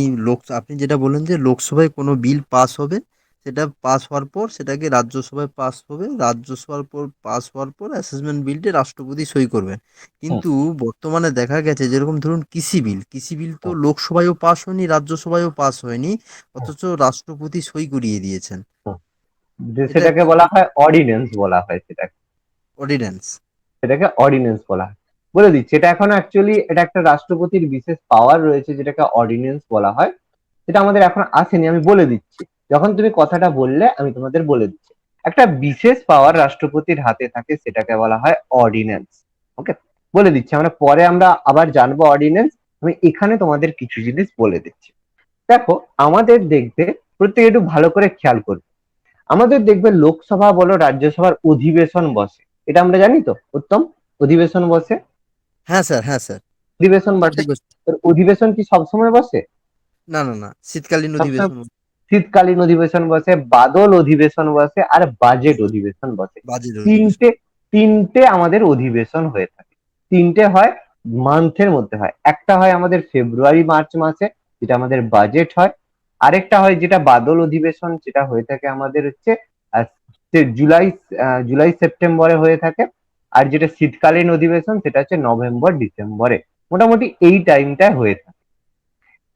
আপনি যেটা বলেন যে লোকসভায় কোনো বিল পাস হবে, সেটা পাস হওয়ার পর সেটাকে রাজ্যসভায় পাস হবে, রাজ্যসভার পর পাস হওয়ার পর অ্যাসেসমেন্ট বিলটি রাষ্ট্রপতি সই করবেন। হুম। কিন্তু বর্তমানে দেখা গেছে যেরকম ধরুন কৃষি বিল তো হুম। লোকসভায়ও পাস হয়নি, রাজ্যসভায়ও পাস হয়নি, হুম। অথচ রাষ্ট্রপতি সই করিয়ে দিয়েছেন। হুম। এটা সেটাকে বলা হয় অর্ডিন্যান্স বলা হয়, অর্ডিন্যান্স। সেটাকে অর্ডিন্যান্স বলা হয়। বলে দিচ্ছি, এটা এখন অ্যাকচুয়ালি এটা একটা রাষ্ট্রপতির বিশেষ পাওয়ার রয়েছে যেটাকে অর্ডিন্যান্স বলা হয়। সেটা আমাদের এখন আসেনি, আমি বলে দিচ্ছি। যখন তুমি কথাটা বললে আমি তোমাদের বলে দিচ্ছি। একটা বিশেষ পাওয়ার রাষ্ট্রপতির হাতে থাকে, সেটাকে বলা হয় অর্ডিন্যান্স। ওকে, বলে দিচ্ছি, আমরা আবার জানবো অর্ডিন্যান্স। আমি এখানে তোমাদের কিছু জিনিস বলে দিচ্ছি। দেখো, আমাদের দেখবে, প্রত্যেকে একটু ভালো করে খেয়াল করবে, আমাদের দেখবে লোকসভা বলো রাজ্যসভার অধিবেশন বসে, এটা আমরা জানি তো উত্তম, অধিবেশন বসে, হ্যাঁ স্যার, হ্যাঁ স্যার। অধিবেশন বসে। অধিবেশন। তোর অধিবেশন কি সবসময় বসে? না না না, শীতকালীন সবসময় অধিবেশন। শীতকালীন অধিবেশন বসে, বাদল অধিবেশন বসে, আর বাজেট অধিবেশন বসে। বাজেট অধিবেশন। তিনটে তিনটে আমাদের অধিবেশন হয়ে থাকে। তিনটে হয় মান্থের মধ্যে হয়, একটা হয় আমাদের ফেব্রুয়ারি মার্চ মাসে, যেটা আমাদের বাজেট হয়। আরেকটা হয় যেটা বাদল অধিবেশন, যেটা হয়ে থাকে আমাদের হচ্ছে আহ, জুলাই জুলাই সেপ্টেম্বরে হয়ে থাকে। আর যেটা শীতকালীন অধিবেশন সেটা হচ্ছে নভেম্বর ডিসেম্বরে, মোটামুটি এই টাইমটায় হয়ে থাকে,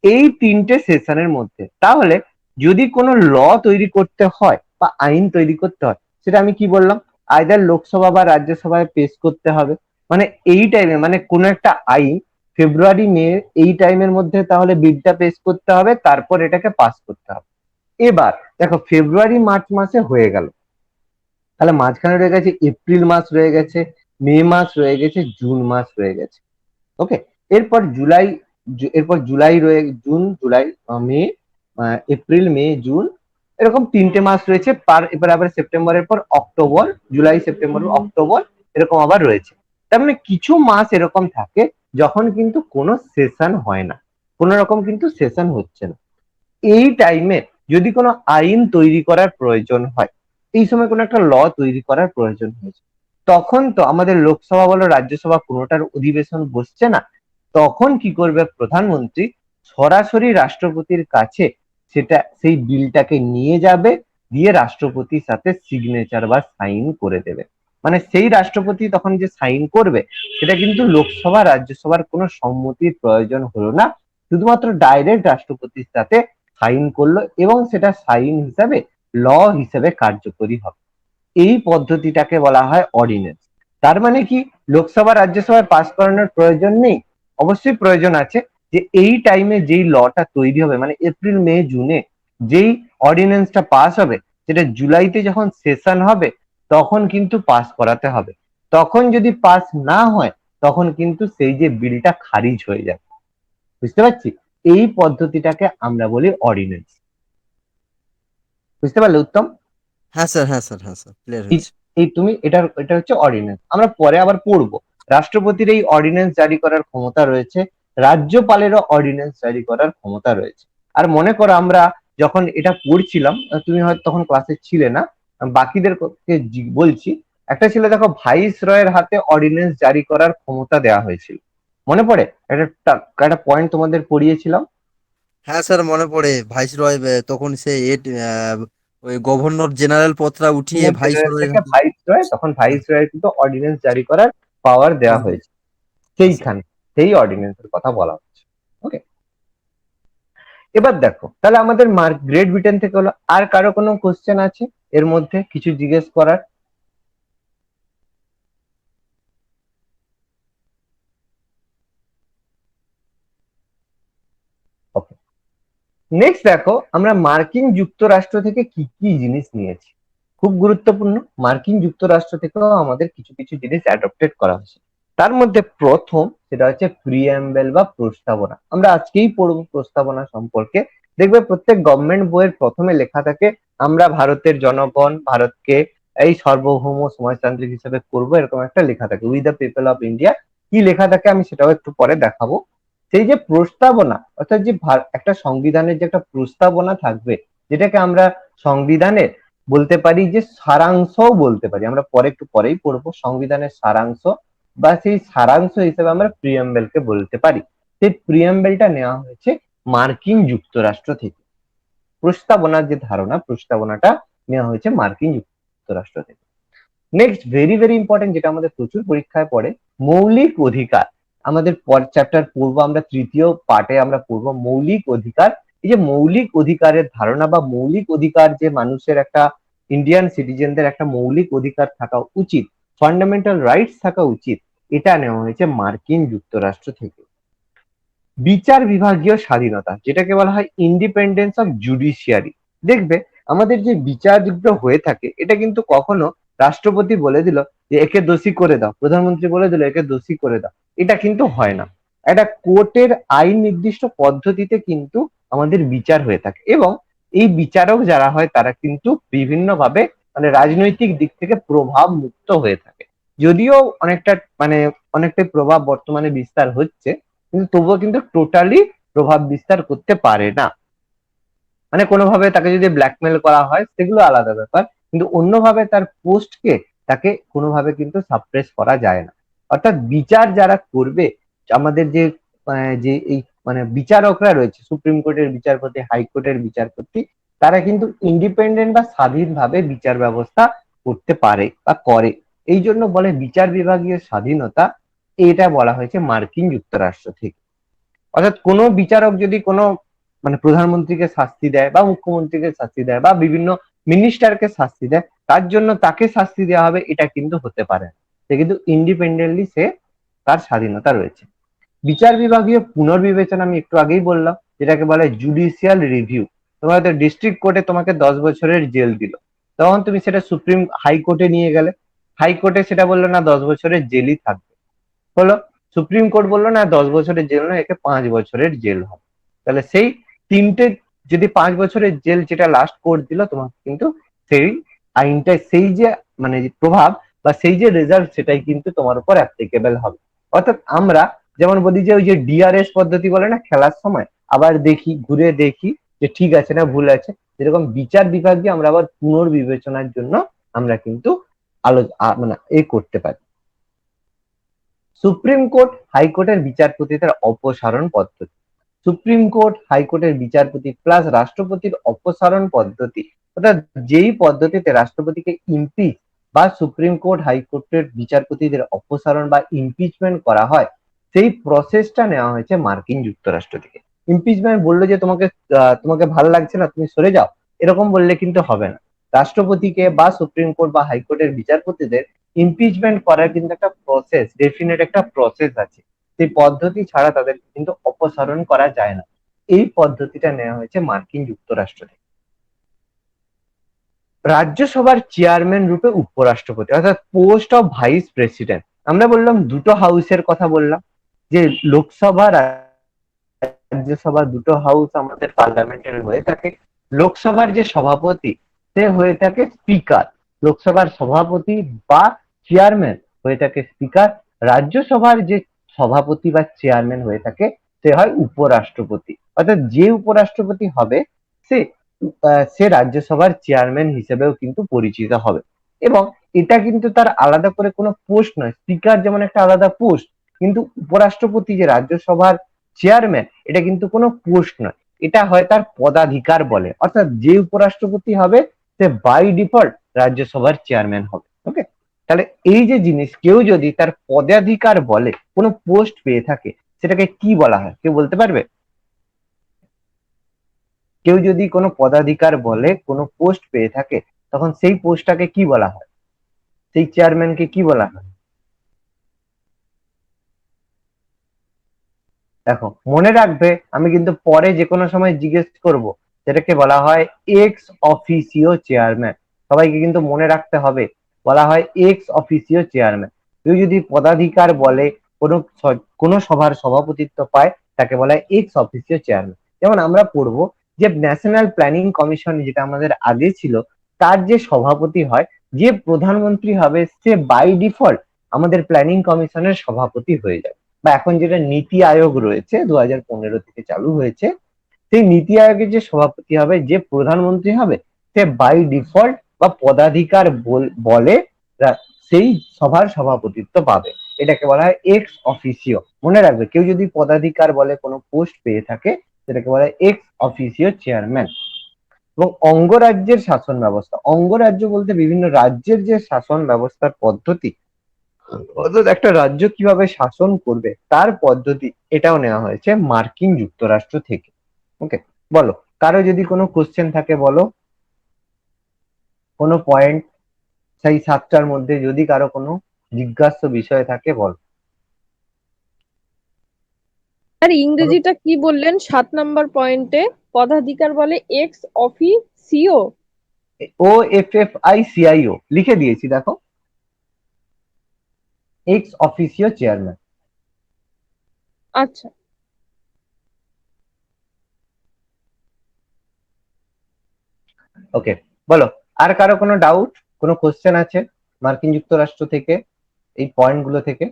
এই তিনটে সেশনের মধ্যে। তাহলে যদি কোনো ল তৈরি করতে হয় বা আইন তৈরি করতে হয়, সেটা আমি কি বললাম, আইদার লোকসভা বা রাজ্যসভায় পেশ করতে হবে। মানে এই টাইমে, মানে কোনো একটা আইন ফেব্রুয়ারি মে এই টাইমের মধ্যে তাহলে বিলটা পেশ করতে হবে, তারপর এটাকে পাস করতে হবে। এবার দেখো, ফেব্রুয়ারি মার্চ মাসে হয়ে গেল, তাহলে মাঝখানে রয়ে গেছে এপ্রিল মাস, রয়ে গেছে মে মাস, রয়ে গেছে জুন মাস, রয়ে গেছে। ওকে, এরপর জুলাই, এরপর জুলাই রয়ে, জুন জুলাই মে, এপ্রিল মে জুন, এরকম তিনটে মাস রয়েছে। এবার আবার সেপ্টেম্বরের পর অক্টোবর, জুলাই সেপ্টেম্বর অক্টোবর, এরকম আবার রয়েছে। তার মানে কিছু মাস এরকম থাকে যখন কিন্তু কোনো সেশন হয় না, কোনো রকম কিন্তু সেশন হচ্ছে না। এই টাইমে যদি কোনো আইন তৈরি করার প্রয়োজন হয়, এই সময় কোনো একটা ল তৈরি করার প্রয়োজন হয়েছে, তখন তো আমাদের লোকসভা বলো রাজ্যসভা কোনোটার অধিবেশন বসছে না। তখন কি করবে প্রধানমন্ত্রী, সরাসরি রাষ্ট্রপতির কাছে সেটা, সেই বিলটাকে নিয়ে যাবে, দিয়ে রাষ্ট্রপতির সাথে সিগনেচার বা সাইন করে দেবে। মানে সেই রাষ্ট্রপতি তখন যে সাইন করবে, সেটা কিন্তু লোকসভা রাজ্যসভার কোনো সম্মতির প্রয়োজন হলো না, শুধুমাত্র ডাইরেক্ট রাষ্ট্রপতির সাথে সাইন করলো, এবং সেটা সাইন হিসাবে ল হিসেবে কার্যকরী হবে। এই পদ্ধতিটাকে বলা হয় অর্ডিন্যান্স। তার মানে কি, লোকসভা রাজ্যসভায় পাস করানোর প্রয়োজন নেই? অবশ্যই প্রয়োজন আছে। যে এই টাইমে যেই লটা তৈরি হবে, মানে এপ্রিল মে জুনে যেই অর্ডিন্যান্সটা পাস হবে, সেটা জুলাইতে যখন সেশন হবে তখন কিন্তু পাস করাতে হবে। তখন যদি পাস না হয়, তখন কিন্তু সেই যে বিলটা খারিজ হয়ে যাবে। বুঝতে পারছি? এই পদ্ধতিটাকে আমরা বলি অর্ডিন্যান্স। বুঝতে পারলে উত্তম? হ্যাঁ স্যার, হ্যাঁ স্যার, হ্যাঁ স্যার, ক্লিয়ার এই হয়েছে। এই তুমি এটা হচ্ছে অর্ডিন্যান্স। আমরা পরে আবার পড়বো, রাষ্ট্রপতির এই অর্ডিন্যান্স জারি করার ক্ষমতা রয়েছে, রাজ্যপালেরও অর্ডিন্যান্স জারি করার ক্ষমতা রয়েছে। আর মনে করো, আমরা যখন এটা পড়ছিলাম, তুমি হয়তো তখন ক্লাসে ছিলে না, বাকিদের বলছি, একটা ছিল, দেখো, ভাইস রয়ের হাতে অর্ডিন্যান্স জারি করার ক্ষমতা দেওয়া হয়েছিল। মনে পড়ে? একটা পয়েন্ট তোমাদের পড়িয়েছিলাম। হ্যাঁ স্যার, মনে পড়ে। ভাইস রয় তখন সে ওই গভর্নর জেনারেল পদটা উঠিয়ে ভাইস রয়ের থেকে হাতে। ভাইস রয়, তখন ভাইস রয়ের কিন্তু অর্ডিন্যান্স জারি করার পাওয়ার দেওয়া হ্যাঁ হয়েছে স্যার। সেইখানে, সেই অর্ডিন্যান্সের কথা বলা হচ্ছে। ওকে, এবার দেখো, তাহলে আমাদের মার্ক গ্রেট ব্রিটেন থেকে হলো। আর কারো কোনো কোশ্চেন আছে এর মধ্যে কিছু জিজ্ঞেস করার? ওকে, নেক্সট দেখো, আমরা মার্কিন যুক্তরাষ্ট্র থেকে কি কি জিনিস নিয়েছি। খুব গুরুত্বপূর্ণ, মার্কিন যুক্তরাষ্ট্র থেকেও আমাদের কিছু কিছু জিনিস অ্যাডপ্টেড করা হয়েছে। তার মধ্যে প্রথম, সেটা হচ্ছে প্রিঅ্যাম্বেল বা প্রস্তাবনা। আমরা আজকেই পড়বো প্রস্তাবনা সম্পর্কে। দেখবে প্রত্যেক গভর্নমেন্ট বইয়ের প্রথমে লেখা থাকে, আমরা ভারতের জনগণ ভারতকে এই সার্বভৌম সমাজতান্ত্রিক হিসেবে করবো, এরকম একটা লেখা থাকে, we the people of India. কি লেখা থাকে আমি সেটাও একটু পরে দেখাবো। সেই যে প্রস্তাবনা, অর্থাৎ যে একটা সংবিধানের যে একটা প্রস্তাবনা থাকবে, যেটাকে আমরা সংবিধানের বলতে পারি যে সারাংশও বলতে পারি, আমরা পরে একটু পরেই পড়বো সংবিধানের সারাংশ, বা সেই সারাংশ হিসেবে আমরা প্রিয়াম্বেলকে বলতে পারি। সেই প্রিয়াম্বেলটা নেওয়া হয়েছে মার্কিন যুক্তরাষ্ট্র থেকে। প্রস্তাবনার যে ধারণা, প্রস্তাবনাটা নেওয়া হয়েছে মার্কিন যুক্তরাষ্ট্র থেকে। নেক্সট, ভেরি ভেরি ইম্পর্টেন্ট, যেটা আমাদের প্রচুর পরীক্ষায় পড়ে, মৌলিক অধিকার। আমাদের চ্যাপ্টার পড়বো আমরা, তৃতীয় পার্টে আমরা পড়বো মৌলিক অধিকার। এই যে মৌলিক অধিকারের ধারণা বা মৌলিক অধিকার, যে মানুষের একটা ইন্ডিয়ান সিটিজেনদের একটা মৌলিক অধিকার থাকা উচিত, ফান্ডামেন্টাল রাইটস থাকা উচিত, এটা নেওয়া হয়েছে মার্কিন যুক্তরাষ্ট্র থেকে। বিচার বিভাগীয় স্বাধীনতা, যেটাকে বলা হয় ইন্ডিপেন্ডেন্স অফ জুডিশিয়ারি। দেখবে আমাদের যে বিচারগুলো হয়ে থাকে এটা কিন্তু কখনো রাষ্ট্রপতি বলে দিল যে একে দোষী করে দাও, প্রধানমন্ত্রী বলে দিল একে দোষী করে দাও, এটা কিন্তু হয় না। একটা কোর্টের আইন নির্দিষ্ট পদ্ধতিতে কিন্তু আমাদের বিচার হয়ে থাকে, এবং এই বিচারক যারা হয় তারা কিন্তু বিভিন্নভাবে মানে রাজনৈতিক দিক থেকে প্রভাব মুক্ত হয়ে থাকে। যদিও অনেকটা মানে অনেকটাই প্রভাব বর্তমানে বিস্তার হচ্ছে, কিন্তু তবুও কিন্তু টোটালি প্রভাব বিস্তার করতে পারে না। মানে কোনোভাবে তাকে যদি ব্ল্যাকমেল করা হয় সেগুলো আলাদা ব্যাপার, কিন্তু অন্যভাবে তার পোস্টকে তাকে কোনোভাবে কিন্তু সাপ্রেস করা যায় না। অর্থাৎ বিচার যারা করবে, আমাদের যে যে এই মানে বিচারকরা রয়েছে, সুপ্রিম কোর্টের বিচারপতি, হাইকোর্টের বিচারপতি, তারা কিন্তু ইন্ডিপেন্ডেন্ট বা স্বাধীনভাবে বিচার ব্যবস্থা করতে পারে বা করে। এই জন্য বলে বিচার বিভাগীয় স্বাধীনতা, এটা বলা হয়েছে মার্কিন যুক্তরাষ্ট্র থেকে। অর্থাৎ কোনো বিচারক যদি কোনো মানে প্রধানমন্ত্রীকে শাস্তি দেয় বা মুখ্যমন্ত্রীকে শাস্তি দেয় বা বিভিন্ন মিনিস্টারকে শাস্তি দেয়, তার জন্য তাকে শাস্তি দেওয়া হবে এটা কিন্তু হতে পারে না। সে কিন্তু ইন্ডিপেন্ডেন্টলি সে তার স্বাধীনতা রয়েছে। বিচার বিভাগীয় পুনর্বিবেচনা আমি একটু আগেই বললাম, যেটাকে বলে জুডিশিয়াল রিভিউ। তোমার হয়তো ডিস্ট্রিক্ট কোর্টে তোমাকে 10 বছরের জেল দিল, তখন তুমি সেটা সুপ্রিম হাইকোর্টে নিয়ে গেলে, হাইকোর্টে সেটা বললো না 10 বছরের জেলই থাকবে, হলো সুপ্রিম কোর্ট বললো না 10 বছরের জেল নয়, একে 5 বছরের জেল হবে। তাহলে সেই তিনটে, যদি 5 বছরের জেল যেটা লাস্ট কোর্ট দিল, তোমাকে কিন্তু সেই আইনটা, সেই যে মানে যে প্রভাব বা সেই যে রেজাল্ট, সেটাই কিন্তু তোমার উপর অ্যাপ্লিকেবল হবে। অর্থাৎ আমরা যেমন বলি যে ওই যে ডিআরএস পদ্ধতি বলে না খেলার সময়, আবার দেখি ঘুরে দেখি যে ঠিক আছে না ভুল আছে, যেরকম বিচার বিভাগীয় আমরা আবার পুনর্বিবেচনার জন্য আমরা কিন্তু মানে করতে পারি। সুপ্রিম কোর্ট হাইকোর্টের বিচারপতিদের অপসারণ পদ্ধতি। সুপ্রিম কোর্ট হাইকোর্টের বিচারপতি প্লাস রাষ্ট্রপতির অপসারণ পদ্ধতি, অর্থাৎ যেই পদ্ধতিতে রাষ্ট্রপতিকে ইমপিচ বা সুপ্রিম কোর্ট হাইকোর্টের বিচারপতিদের অপসারণ বা ইমপিচমেন্ট করা হয়, সেই প্রসেসটা নেওয়া হয়েছে মার্কিন যুক্তরাষ্ট্র থেকে। ইমপিচমেন্ট বললো যে তোমাকে তোমাকে ভালো লাগছে না তুমি সরে যাও, এরকম বললে কিন্তু হবে না। রাষ্ট্রপতিকে বা সুপ্রিম কোর্ট বা হাইকোর্টের বিচারপতিদের ইমপিচমেন্ট করার কিন্তু একটা প্রসেস, ডেফিনেট একটা প্রসেস আছে। সেই পদ্ধতি ছাড়া তাদের কিন্তু অপসারণ করা যায় না। এই পদ্ধতিটা নেওয়া হয়েছে মার্কিন যুক্তরাষ্ট্র থেকে। রাজ্যসভার চেয়ারম্যান রূপে উপরাষ্ট্রপতি, অর্থাৎ পোস্ট অফ ভাইস প্রেসিডেন্ট। আমরা বললাম দুটো হাউসের কথা বললাম, যে লোকসভা রাজ্যসভা দুটো হাউস আমাদের পার্লামেন্টের হয়ে থাকে। লোকসভার যে সভাপতি সে হয়ে থাকে স্পিকার, লোকসভার সভাপতি বা চেয়ারম্যান হয়ে থাকে স্পিকার। রাজ্যসভার যে সভাপতি বা চেয়ারম্যান হয়ে থাকে সে হয় উপরাষ্ট্রপতি। অর্থাৎ যে উপরাষ্ট্রপতি হবে সে সে রাজ্যসভার চেয়ারম্যান হিসেবেও কিন্তু পরিচিত হবে। এবং এটা কিন্তু তার আলাদা করে কোনো পোস্ট নয়, স্পিকার যেমন একটা আলাদা পোস্ট, কিন্তু উপরাষ্ট্রপতি যে রাজ্যসভার চেয়ারম্যান, এটা কিন্তু কোনো পোস্ট নয়, এটা হয় তার পদাধিকার বলে। অর্থাৎ যে উপরাষ্ট্রপতি হবে সে বাই ডিফল্ট রাজ্যসভার চেয়ারম্যান হবে। ওকে, তাহলে এই যে জিনিস, কেউ যদি তার পদাধিকার বলে কোনো পোস্ট পেয়ে থাকে, সেটাকে কি বলা হয় কেউ বলতে পারবে? কেউ যদি কোনো পদাধিকার বলে কোনো পোস্ট পেয়ে থাকে, তখন সেই পোস্টটাকে কি বলা হয়, সেই চেয়ারম্যানকে কি বলা হয়? দেখো মনে রাখবে, আমি কিন্তু পরে যে কোনো সময় জিজ্ঞেস করব, যেটাকে বলা হয় এক্স অফিসিও চেয়ারম্যান। সবাইকে কিন্তু মনে রাখতে হবে, বলা হয় এক্স অফিসিও চেয়ারম্যান। কেউ যদি পদাধিকার বলে কোনো কোনো সভার সভাপতিত্ব পায়, তাকে বলা হয় এক্স অফিসিও চেয়ারম্যান। যেমন আমরা পড়বো যে ন্যাশনাল প্ল্যানিং কমিশন যেটা আমাদের আগে ছিল, তার যে সভাপতি হয়, যে প্রধানমন্ত্রী হবে, সে বাই ডিফল্ট আমাদের প্ল্যানিং কমিশনের সভাপতি হয়ে যায়। বা এখন যেটা নীতি আয়োগ রয়েছে 2015 থেকে চালু হয়েছে, সেই নীতি আয়োগের যে সভাপতি হবে, যে প্রধানমন্ত্রী হবে, সে বাই ডিফল্ট বা পদাধিকার বলে সেই সভার সভাপতিত্ব পাবে। এটাকে বলা হয় এক্স অফিসিও। মনে রাখবে, কেউ যদি পদাধিকার বলে কোনো পোস্ট পেয়ে থাকে, সেটাকে বলা হয় এক্স অফিসিও চেয়ারম্যান। এবং অঙ্গরাজ্যের শাসন ব্যবস্থা, অঙ্গরাজ্য বলতে বিভিন্ন রাজ্যের যে শাসন ব্যবস্থার পদ্ধতি, অর্থাৎ একটা রাজ্য কিভাবে শাসন করবে তার পদ্ধতি, এটাও নেওয়া হয়েছে মার্কিন যুক্তরাষ্ট্র থেকে। ওকে, বলো, কারো যদি কোনো কোশ্চেন থাকে বলো। কোনো পয়েন্ট সেই 7টার মধ্যে যদি কারো কোনো জিজ্ঞাস্য বিষয় থাকে বল। আর ইংরেজিটা কি বললেন 7 নম্বর পয়েন্টে? পদাধিকার বলে এক্স অফিসিও। OFFICIO লিখে দিয়েছি দেখো, এক্স অফিসিও চেয়ারম্যান। আচ্ছা, ওকে, বলো আর কারো কোনো ডাউট, কোনো কোশ্চেন আছে মার্কিন যুক্তরাষ্ট্র থেকে, এই পয়েন্ট গুলো থেকে?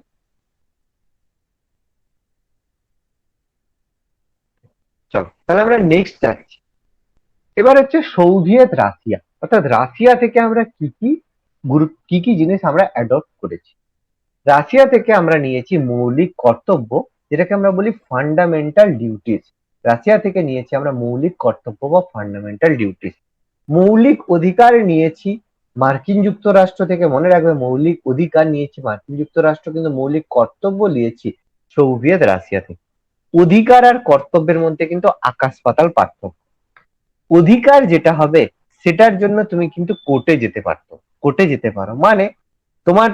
চলো তাহলে আমরা নেক্সট যাচ্ছি। এবার হচ্ছে সোভিয়েত রাশিয়া, অর্থাৎ রাশিয়া থেকে আমরা কি কি জিনিস আমরা অ্যাডপ্ট করেছি। রাশিয়া থেকে আমরা নিয়েছি মৌলিক কর্তব্য, যেটাকে আমরা বলি ফান্ডামেন্টাল ডিউটিস। রাশিয়া থেকে নিয়েছি আমরা মৌলিক কর্তব্য বা ফান্ডামেন্টাল ডিউটিস। মৌলিক অধিকার নিয়েছি মার্কিন যুক্তরাষ্ট্র থেকে, মনে রাখবে মৌলিক অধিকার নিয়েছি মার্কিন যুক্তরাষ্ট্র, কিন্তু মৌলিক কর্তব্য নিয়েছি সোভিয়েত রাশিয়া থেকে। অধিকার আর কর্তব্যের মধ্যে কিন্তু আকাশ পাতাল পার্থক্য। অধিকার যেটা হবে সেটার জন্য তুমি কিন্তু কোর্টে যেতে পারতো, কোর্টে যেতে পারো, মানে তোমার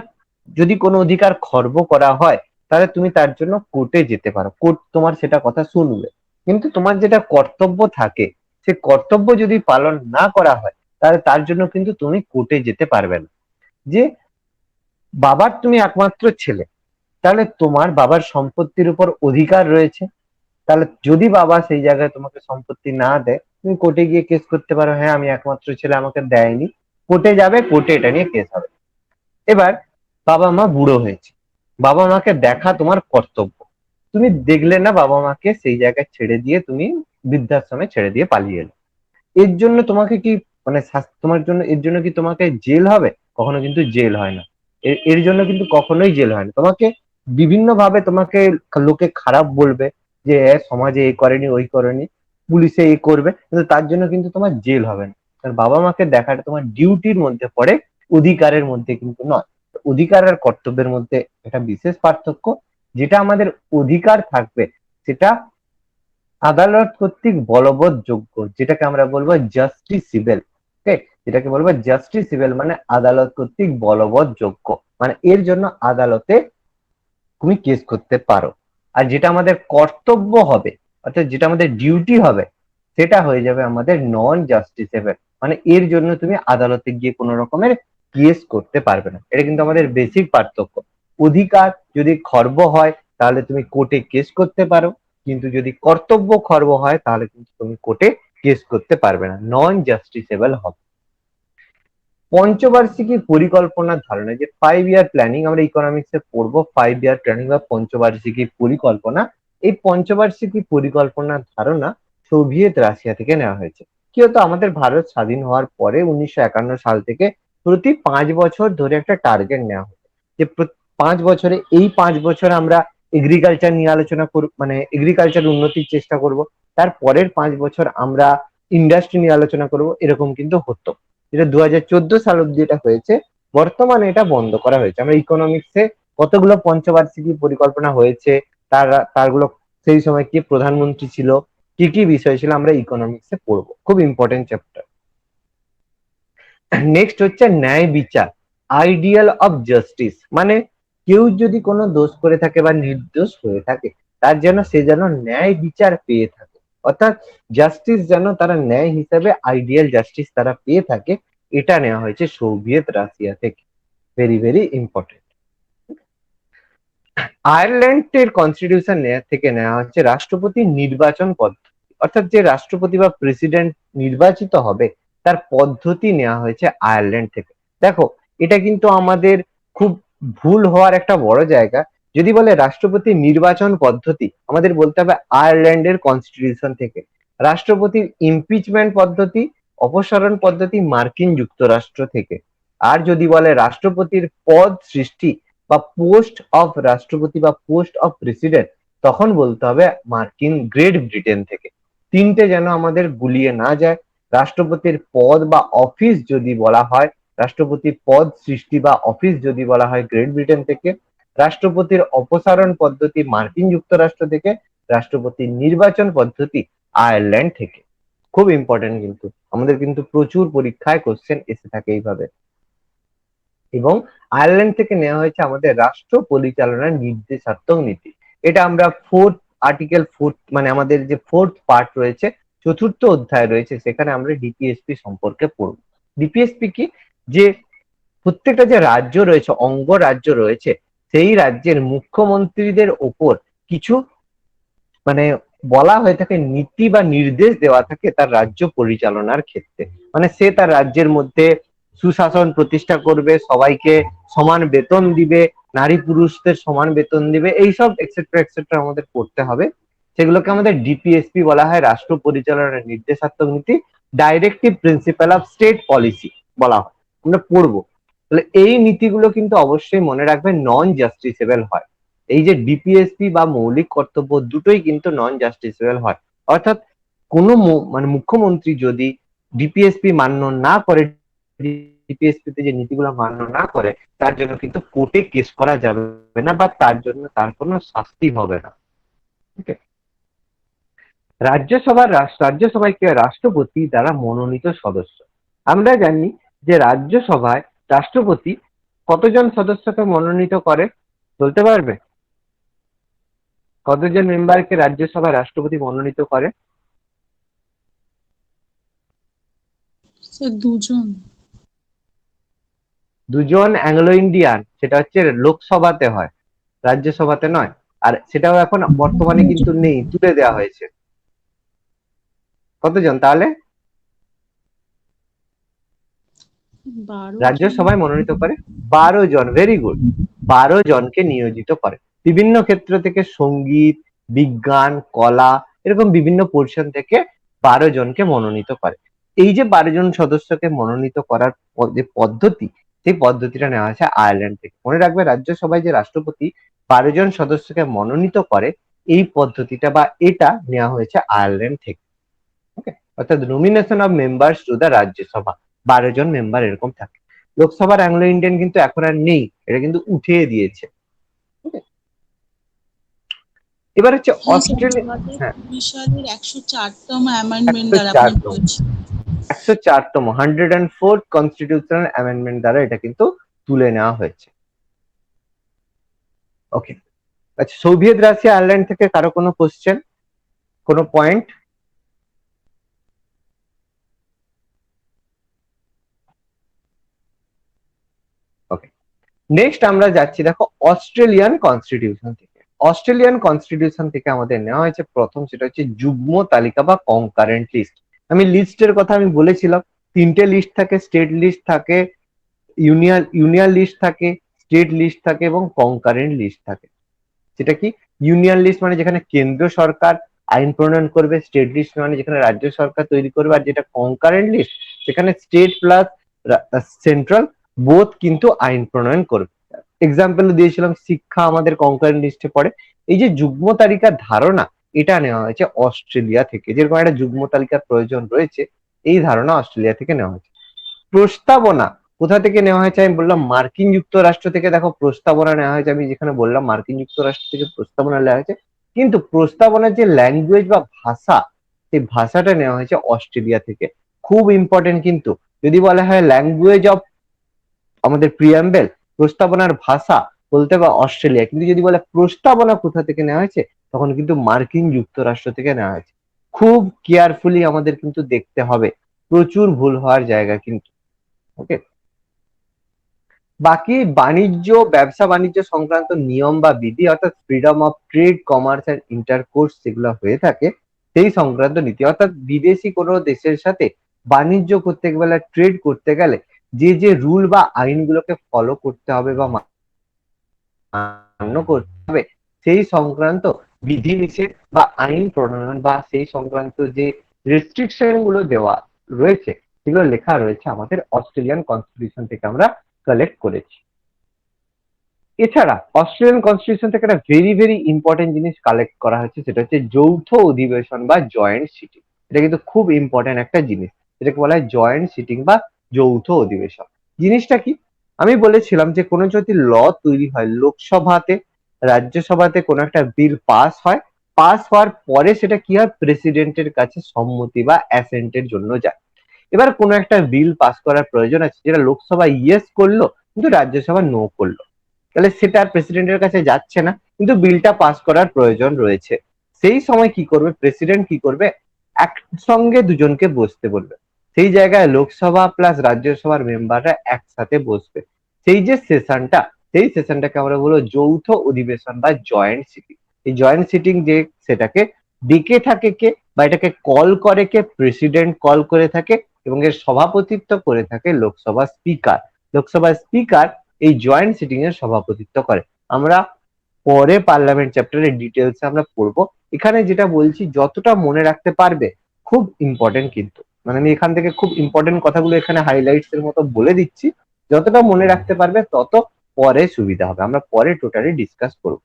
যদি কোনো অধিকার খর্ব করা হয় তাহলে তুমি তার জন্য কোর্টে যেতে পারো, কোর্ট তোমার সেটা কথা শুনবে। কিন্তু তোমার যেটা কর্তব্য থাকে, সে কর্তব্য যদি পালন না করা হয় তাহলে তার জন্য কিন্তু তুমি কোর্টে যেতে পারবে না। যে বাবার তুমি একমাত্র ছেলে, তাহলে তোমার বাবার সম্পত্তির উপর অধিকার রয়েছে, তাহলে যদি বাবা সেই জায়গায় তোমাকে সম্পত্তি না দেয়, তুমি কোর্টে গিয়ে কেস করতে পারো, হ্যাঁ আমি একমাত্র ছেলে আমাকে দেয়নি, কোর্টে যাবে, কোর্টে এটা নিয়ে কেস হবে। এবার বাবা মা বুড়ো হয়েছে, বাবা মাকে দেখা তোমার কর্তব্য, তুমি দেখলে না বাবা মাকে, সেই জায়গায় ছেড়ে দিয়ে তুমি বৃদ্ধাশ্রমে ছেড়ে দিয়ে পালিয়ে এলে, এর জন্য তোমাকে কি মানে তোমার জন্য এর জন্য কি তোমাকে জেল হবে? কখনো কিন্তু জেল হয় না। এর জন্য কিন্তু কখনোই জেল হয় না। তোমাকে বিভিন্ন ভাবে তোমাকে লোকে খারাপ বলবে যে সমাজে এই করেনি ওই করেনি, পুলিশে এই করবে, কিন্তু তার জন্য কিন্তু তোমার জেল হবে না। কারণ বাবা মাকে দেখাটা তোমার ডিউটির মধ্যে পড়ে, অধিকারের মধ্যে কিন্তু নয়। অধিকার আর কর্তব্যের মধ্যে একটা বিশেষ পার্থক্য, যেটা আমাদের অধিকার থাকবে সেটা আদালত কর্তৃক বলবৎযোগ্য, যেটাকে আমরা বলবো জাস্টিসিবল। ওকে, যেটাকে বলবো জাস্টিসিবল মানে আদালত কর্তৃক বলবৎযোগ্য, মানে এর জন্য আদালতে তুমি কেস করতে পারো। আর যেটা আমাদের কর্তব্য হবে, অর্থাৎ যেটা আমাদের ডিউটি হবে, সেটা হয়ে যাবে আমাদের নন জাস্টিসেবল, মানে এর জন্য তুমি আদালতে গিয়ে কোনো রকমের কেস করতে পারবে না। এটা কিন্তু আমাদের বেসিক পার্থক্য। অধিকার যদি খর্ব হয় তাহলে তুমি কোর্টে কেস করতে পারো, কিন্তু যদি কর্তব্য খর্ব হয় তাহলে কিন্তু তুমি কোর্টে কেস করতে পারবে না, নন জাস্টিসেবল হবে। পঞ্চবার্ষিকী পরিকল্পনার ধারণা, যে 5 ইয়ার প্ল্যানিং আমরা ইকোনমিক্সে পড়বো, 5 ইয়ার প্ল্যানিং বা পঞ্চবার্ষিকী পরিকল্পনা, এই পঞ্চবার্ষিকী পরিকল্পনার ধারণা সোভিয়েত রাশিয়া থেকে নেওয়া হয়েছে। কি হতো, আমাদের ভারত স্বাধীন হওয়ার পরে 1951 সাল থেকে প্রতি 5 বছর ধরে একটা টার্গেট নেওয়া হতো, যে 5 বছরে, এই 5 বছর আমরা এগ্রিকালচার নিয়ে আলোচনা করব, মানে এগ্রিকালচার উন্নতির চেষ্টা করব, তার পরের 5 বছর আমরা ইন্ডাস্ট্রি নিয়ে আলোচনা করব, এরকম কিন্তু হতো। যেটা 2014 সাল অব্দি এটা হয়েছে, বর্তমানে এটা বন্ধ করা হয়েছে। আমরা ইকোনমিক্সে কতগুলো পঞ্চবার্ষিকী পরিকল্পনা হয়েছে, তারগুলো সেই সময় কি প্রধানমন্ত্রী ছিল, কি কি বিষয় ছিল, আমরা ইকোনমিক্সে পড়বো, খুব ইম্পর্টেন্ট চ্যাপ্টার। নেক্সট হচ্ছে ন্যায় বিচার, আইডিয়াল অফ জাস্টিস, মানে কেউ যদি কোনো দোষ করে থাকে বা নির্দোষ হয়ে থাকে, তার যেন সে যেন ন্যায় বিচার পেয়ে থাকে, অর্থাৎ জাস্টিস যেন তারা ন্যায় হিসাবে আইডিয়াল জাস্টিস তারা পেয়ে থাকে, এটা নেওয়া হয়েছে সোভিয়েত রাশিয়া থেকে। Very very important. আয়ারল্যান্ডের কনস্টিটিউশন থেকে নেওয়া হচ্ছে রাষ্ট্রপতি নির্বাচন পদ্ধতি, অর্থাৎ যে রাষ্ট্রপতি বা প্রেসিডেন্ট নির্বাচিত হবে তার পদ্ধতি নেওয়া হয়েছে আয়ারল্যান্ড থেকে। দেখো, এটা কিন্তু আমাদের খুব ভুল হওয়ার একটা বড় জায়গা। যদি বলে রাষ্ট্রপতি নির্বাচন পদ্ধতি, আমাদের বলতে হবে আয়ারল্যান্ডের কনস্টিটিউশন থেকে। রাষ্ট্রপতির ইমপিচমেন্ট পদ্ধতি, অপসারণ পদ্ধতি মার্কিন যুক্তরাষ্ট্র থেকে। আর যদি বলে রাষ্ট্রপতির পদ সৃষ্টি বা পোস্ট অফ রাষ্ট্রপতি বা পোস্ট অফ প্রেসিডেন্ট, তখন বলতে হবে মার্কিন গ্রেট ব্রিটেন থেকে। তিনটে যেন আমাদের গুলিয়ে না যায়। রাষ্ট্রপতির পদ বা অফিস যদি বলা হয়, রাষ্ট্রপতির পদ সৃষ্টি বা অফিস যদি বলা হয় গ্রেট ব্রিটেন থেকে, রাষ্ট্রপতির অপসারণ পদ্ধতি মার্কিন যুক্তরাষ্ট্র থেকে, রাষ্ট্রপতির নির্বাচন পদ্ধতি আয়ারল্যান্ড থেকে। খুব ইম্পর্টেন্ট কিন্তু আমাদের কিন্তু প্রচুর পরীক্ষায় কোশ্চেন এসে থাকে এইভাবে। এবং আয়ারল্যান্ড থেকে নেওয়া হয়েছে আমাদের রাষ্ট্র পরিচালনার নির্দেশাত্মক নীতি। এটা আমরা ফোর্থ মানে আমাদের যে ফোর্থ পার্ট রয়েছে, চতুর্থ অধ্যায় রয়েছে, সেখানে আমরা ডিপিএসপি সম্পর্কে পড়ব। ডিপিএসপি কি, যে প্রত্যেকটা যে রাজ্য রয়েছে, অঙ্গরাজ্য রয়েছে, সেই রাজ্যের মুখ্যমন্ত্রীদের ওপর কিছু মানে বলা হয়ে থাকে নীতি বা নির্দেশ দেওয়া থাকে তার রাজ্য পরিচালনার ক্ষেত্রে। মানে সে তার রাজ্যের মধ্যে সুশাসন প্রতিষ্ঠা করবে, সবাইকে সমান বেতন দিবে, নারী পুরুষদের সমান বেতন দিবে, এইসব এক্সেট্রা এক্সেট্রা আমাদের পড়তে হবে। সেগুলোকে আমাদের ডিপিএসপি বলা হয়, রাষ্ট্র পরিচালনার নির্দেশাত্মক নীতি, directive principle of state policy বলা হয়, আমরা পড়বো। তাহলে এই নীতিগুলো কিন্তু অবশ্যই মনে রাখবেন নন জাস্টিসেবল হয়। এই যে ডিপিএসপি বা মৌলিক কর্তব্য দুটোই কিন্তু নন জাস্টিসেবল হয়, অর্থাৎ কোনো মানে মুখ্যমন্ত্রী যদি ডিপিএসপি মান্য না করে, ডিপিএসপি তে যে নীতিগুলো মান্য না করে, তার জন্য কিন্তু কোর্টে কেস করা যাবে না বা তার জন্য তার কোনো শাস্তি হবে না। ওকে। রাজ্যসভায় কে রাষ্ট্রপতি দ্বারা মনোনীত সদস্য। আমরা জানি যে রাজ্যসভায় রাষ্ট্রপতি কতজন সদস্যকে মনোনীত করে, বলতে পারবে? কতজন মেম্বারকে রাজ্যসভায় রাষ্ট্রপতি মনোনীত করে? স্যার দুজন। দুজন অ্যাংলো ইন্ডিয়ান, সেটা হচ্ছে লোকসভাতে হয়, রাজ্যসভাতে নয়। আর সেটাও এখন বর্তমানে কিন্তু নেই, তুলে দেওয়া হয়েছে। কতজন তাহলে 12 জন। রাজ্যসভায় মনোনীত করে? 12 জন। Very good. 12 জনকে নিয়োজিত করে বিভিন্ন ক্ষেত্র থেকে, সঙ্গীত, বিজ্ঞান, কলা, এরকম বিভিন্ন পোর্শন থেকে 12 জনকে মনোনীত করে। এই যে 12 জন সদস্যকে মনোনীত করার যে পদ্ধতি, সেই পদ্ধতিটা নেওয়া হয়েছে আয়ারল্যান্ড থেকে। মনে রাখবে, রাজ্যসভায় যে রাষ্ট্রপতি 12 জন সদস্যকে মনোনীত করে, এই পদ্ধতিটা বা এটা নেওয়া হয়েছে আয়ারল্যান্ড থেকে। ওকে, অর্থাৎ nomination of members to the Rajya Sabha, 12 জন মেম্বার এরকম থাকে। লোকসভার অ্যাংলো ইন্ডিয়ান কিন্তু এখন আর নেই, এটা কিন্তু উঠিয়ে দিয়েছে। এবার হচ্ছে অস্ট্রেলিয়া। হ্যাঁ, 2020 সালের 104তম অ্যামেন্ডমেন্ট দ্বারা আপনি 104তম বলছেন। 104তম 104th কনস্টিটিউশনাল অ্যামেন্ডমেন্ট দ্বারা এটা কিন্তু তুলে নেওয়া হয়েছে। ওকে। আচ্ছা, সোভিয়েত রাশিয়া আয়ারল্যান্ড থেকে কারো কোনো কোশ্চেন, কোনো পয়েন্ট? ওকে, নেক্সট আমরা যাচ্ছি, দেখো, অস্ট্রেলিয়ান কনস্টিটিউশন থেকে। অস্ট্রেলিয়ান কনস্টিটিউশন থেকে আমাদের নেওয়া হয়েছে প্রথম, সেটা হচ্ছে যুগ্ম তালিকা বা কনকারেন্ট লিস্ট। আমি লিস্টের কথা আমি বলেছিলাম, 3টে লিস্ট থাকে, স্টেট লিস্ট থাকে, ইউনিয়ন লিস্ট থাকে, স্টেট লিস্ট থাকে এবং কনকারেন্ট লিস্ট থাকে। সেটা কি? ইউনিয়ন লিস্ট মানে যেখানে কেন্দ্র সরকার আইন প্রণয়ন করবে, স্টেট লিস্ট মানে যেখানে রাজ্য সরকার তৈরি করবে, আর যেটা কনকারেন্ট লিস্ট সেখানে স্টেট প্লাস সেন্ট্রাল বোথ কিন্তু আইন প্রণয়ন করবে। এক্সাম্পল দিয়েছিলাম, শিক্ষা আমাদের কনকারেন্ট লিস্টে পড়ে। এই যে যুগ্ম তালিকার ধারণা, এটা নেওয়া হয়েছে অস্ট্রেলিয়া থেকে। যেরকম একটা যুগ্ম তালিকার প্রয়োজন রয়েছে, এই ধারণা অস্ট্রেলিয়া থেকে নেওয়া হয়েছে। প্রস্তাবনা কোথা থেকে নেওয়া হয়েছে? আমি বললাম মার্কিন যুক্তরাষ্ট্র থেকে। দেখো, প্রস্তাবনা নেওয়া হয়েছে, আমি যেখানে বললাম মার্কিন যুক্তরাষ্ট্র থেকে প্রস্তাবনা নেওয়া হয়েছে, কিন্তু প্রস্তাবনার যে ল্যাঙ্গুয়েজ বা ভাষা, সেই ভাষাটা নেওয়া হয়েছে অস্ট্রেলিয়া থেকে। খুব ইম্পর্টেন্ট কিন্তু, যদি বলা হয় ল্যাঙ্গুয়েজ অফ আমাদের প্রিয়াম্বেল, প্রস্তাবনার ভাষা, বলতে বা অস্ট্রেলিয়া, কিন্তু যদি বলে প্রস্তাবনা কোথা থেকে নেওয়া হয়েছে, তখন কিন্তু মার্কিন যুক্তরাষ্ট্র থেকে নেওয়া হয়েছে। খুব কেয়ারফুলি আমাদের কিন্তু দেখতে হবে, প্রচুর ভুল হওয়ার জায়গা কিন্তু। ওকে। বাকি বাণিজ্য, ব্যবসা বাণিজ্য সংক্রান্ত নিয়ম বা বিধি, অর্থাৎ freedom of trade, commerce and intercourse যেগুলো হয়ে থাকে, সেই সংক্রান্ত নীতি, অর্থাৎ বিদেশি কোনো দেশের সাথে বাণিজ্য করতে গেলে, ট্রেড করতে গেলে যে যে রুল বা আইনগুলোকে ফলো করতে হবে বা মান্য করতে হবে, সেই সংক্রান্ত বিধিনিষেধ বা আইন প্রণয়ন বা সেই সংক্রান্ত যে রেস্ট্রিকশন গুলো দেওয়া রয়েছে, সেগুলো লেখা রয়েছে আমাদের অস্ট্রেলিয়ান কনস্টিটিউশন থেকে আমরা কালেক্ট করেছি। এছাড়া অস্ট্রেলিয়ান কনস্টিটিউশন থেকে একটা ভেরি ভেরি ইম্পর্টেন্ট জিনিস কালেক্ট করা হয়েছে, সেটা হচ্ছে যৌথ অধিবেশন বা জয়েন্ট সিটিং। এটা কিন্তু খুব ইম্পর্টেন্ট একটা জিনিস, এটাকে বলা হয় জয়েন্ট সিটিং বা যৌথ অধিবেশন। জিনিসটা কি? আমি বলেছিলাম যে কোনো যদি ল তৈরি হয় লোকসভাতে, রাজ্যসভাতে কোনো একটা বিল পাস হয়, পাস হওয়ার পরে সেটা কি হয়, প্রেসিডেন্টের কাছে সম্মতি বা অ্যাসেন্টের জন্য যায়। এবার কোনো একটা বিল পাস করার প্রয়োজন আছে যেটা লোকসভা ইয়েস করলো কিন্তু রাজ্যসভা নো করলো, তাহলে সেটা আর প্রেসিডেন্টের কাছে যাচ্ছে না, কিন্তু বিলটা পাস করার প্রয়োজন রয়েছে। সেই সময় কি করবে প্রেসিডেন্ট, কি করবে, একসঙ্গে দুজনকে বসতে বলবে। সেই জায়গায় লোকসভা প্লাস রাজ্যসভার মেম্বাররা একসাথে বসবে। সেই যে সেশনটা, সেই সেশনটাকে আমরা বলবো যৌথ অধিবেশন বা জয়েন্ট সিটিং। এই জয়েন্ট সিটিং যে সেটাকে ডেকে থাকে কে বা এটাকে কল করে কে, প্রেসিডেন্ট কল করে থাকে এবং এর সভাপতিত্ব করে থাকে লোকসভা স্পিকার। লোকসভা স্পিকার এই জয়েন্ট সিটিং এর সভাপতিত্ব করে। আমরা পরে পার্লামেন্ট চ্যাপ্টারের ডিটেলসে আমরা পড়বো। এখানে যেটা বলছি যতটা মনে রাখতে পারবে খুব ইম্পর্টেন্ট, কিন্তু মানে আমি এখান থেকে খুব ইম্পর্টেন্ট কথাগুলো এখানে হাইলাইটস এর মতো বলে দিচ্ছি, যতটা মনে রাখতে পারবে তত পরে সুবিধা হবে, আমরা পরে টোটালি ডিসকাস করবো।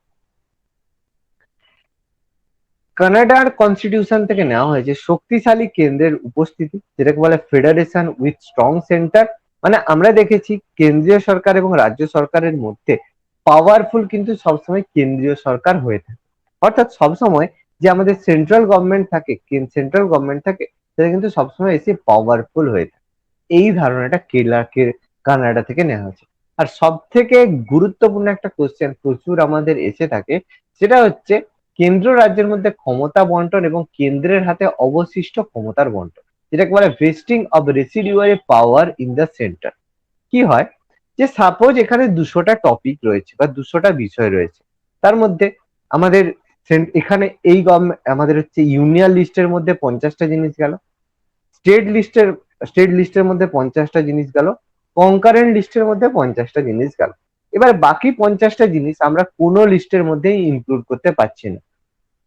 কানাডার কনস্টিটিউশন থেকে নেওয়া হয়েছে শক্তিশালী কেন্দ্রের উপস্থিতি, যেটাকে বলে ফেডারেশন উইথ স্ট্রং সেন্টার। মানে আমরা দেখেছি কেন্দ্রীয় সরকার এবং রাজ্য সরকারের মধ্যে পাওয়ারফুল কিন্তু সবসময় কেন্দ্রীয় সরকার হয়ে থাকে, অর্থাৎ সবসময় যে আমাদের সেন্ট্রাল গভর্নমেন্ট থাকে, সেটা কিন্তু সবসময় এসে পাওয়ারফুল হয়ে থাকে। এই ধারণাটা কানাডা থেকে নেওয়া হয়েছে। আর সব থেকে গুরুত্বপূর্ণ একটা কোশ্চেন প্রচুর আমাদের এসে থাকে, সেটা হচ্ছে কেন্দ্র রাজ্যের মধ্যে ক্ষমতা বন্টন এবং কেন্দ্রের হাতে অবশিষ্ট ক্ষমতার বন্টন, যেটাকে বলে vesting of residuary power in the centre. কি হয় যে সাপোজ এখানে 200টা টপিক রয়েছে বা 200টা বিষয় রয়েছে, তার মধ্যে আমাদের এখানে এই আমাদের হচ্ছে ইউনিয়ন লিস্টের মধ্যে 50টা জিনিস গেল, স্টেট লিস্টের মধ্যে 50টা জিনিস গেল, কনকারেন্ট লিস্টের মধ্যে 50টা জিনিস গেল। এবার বাকি 50টা জিনিস আমরা কোনো লিস্টের মধ্যেই ইনক্লুড করতে পারছি না,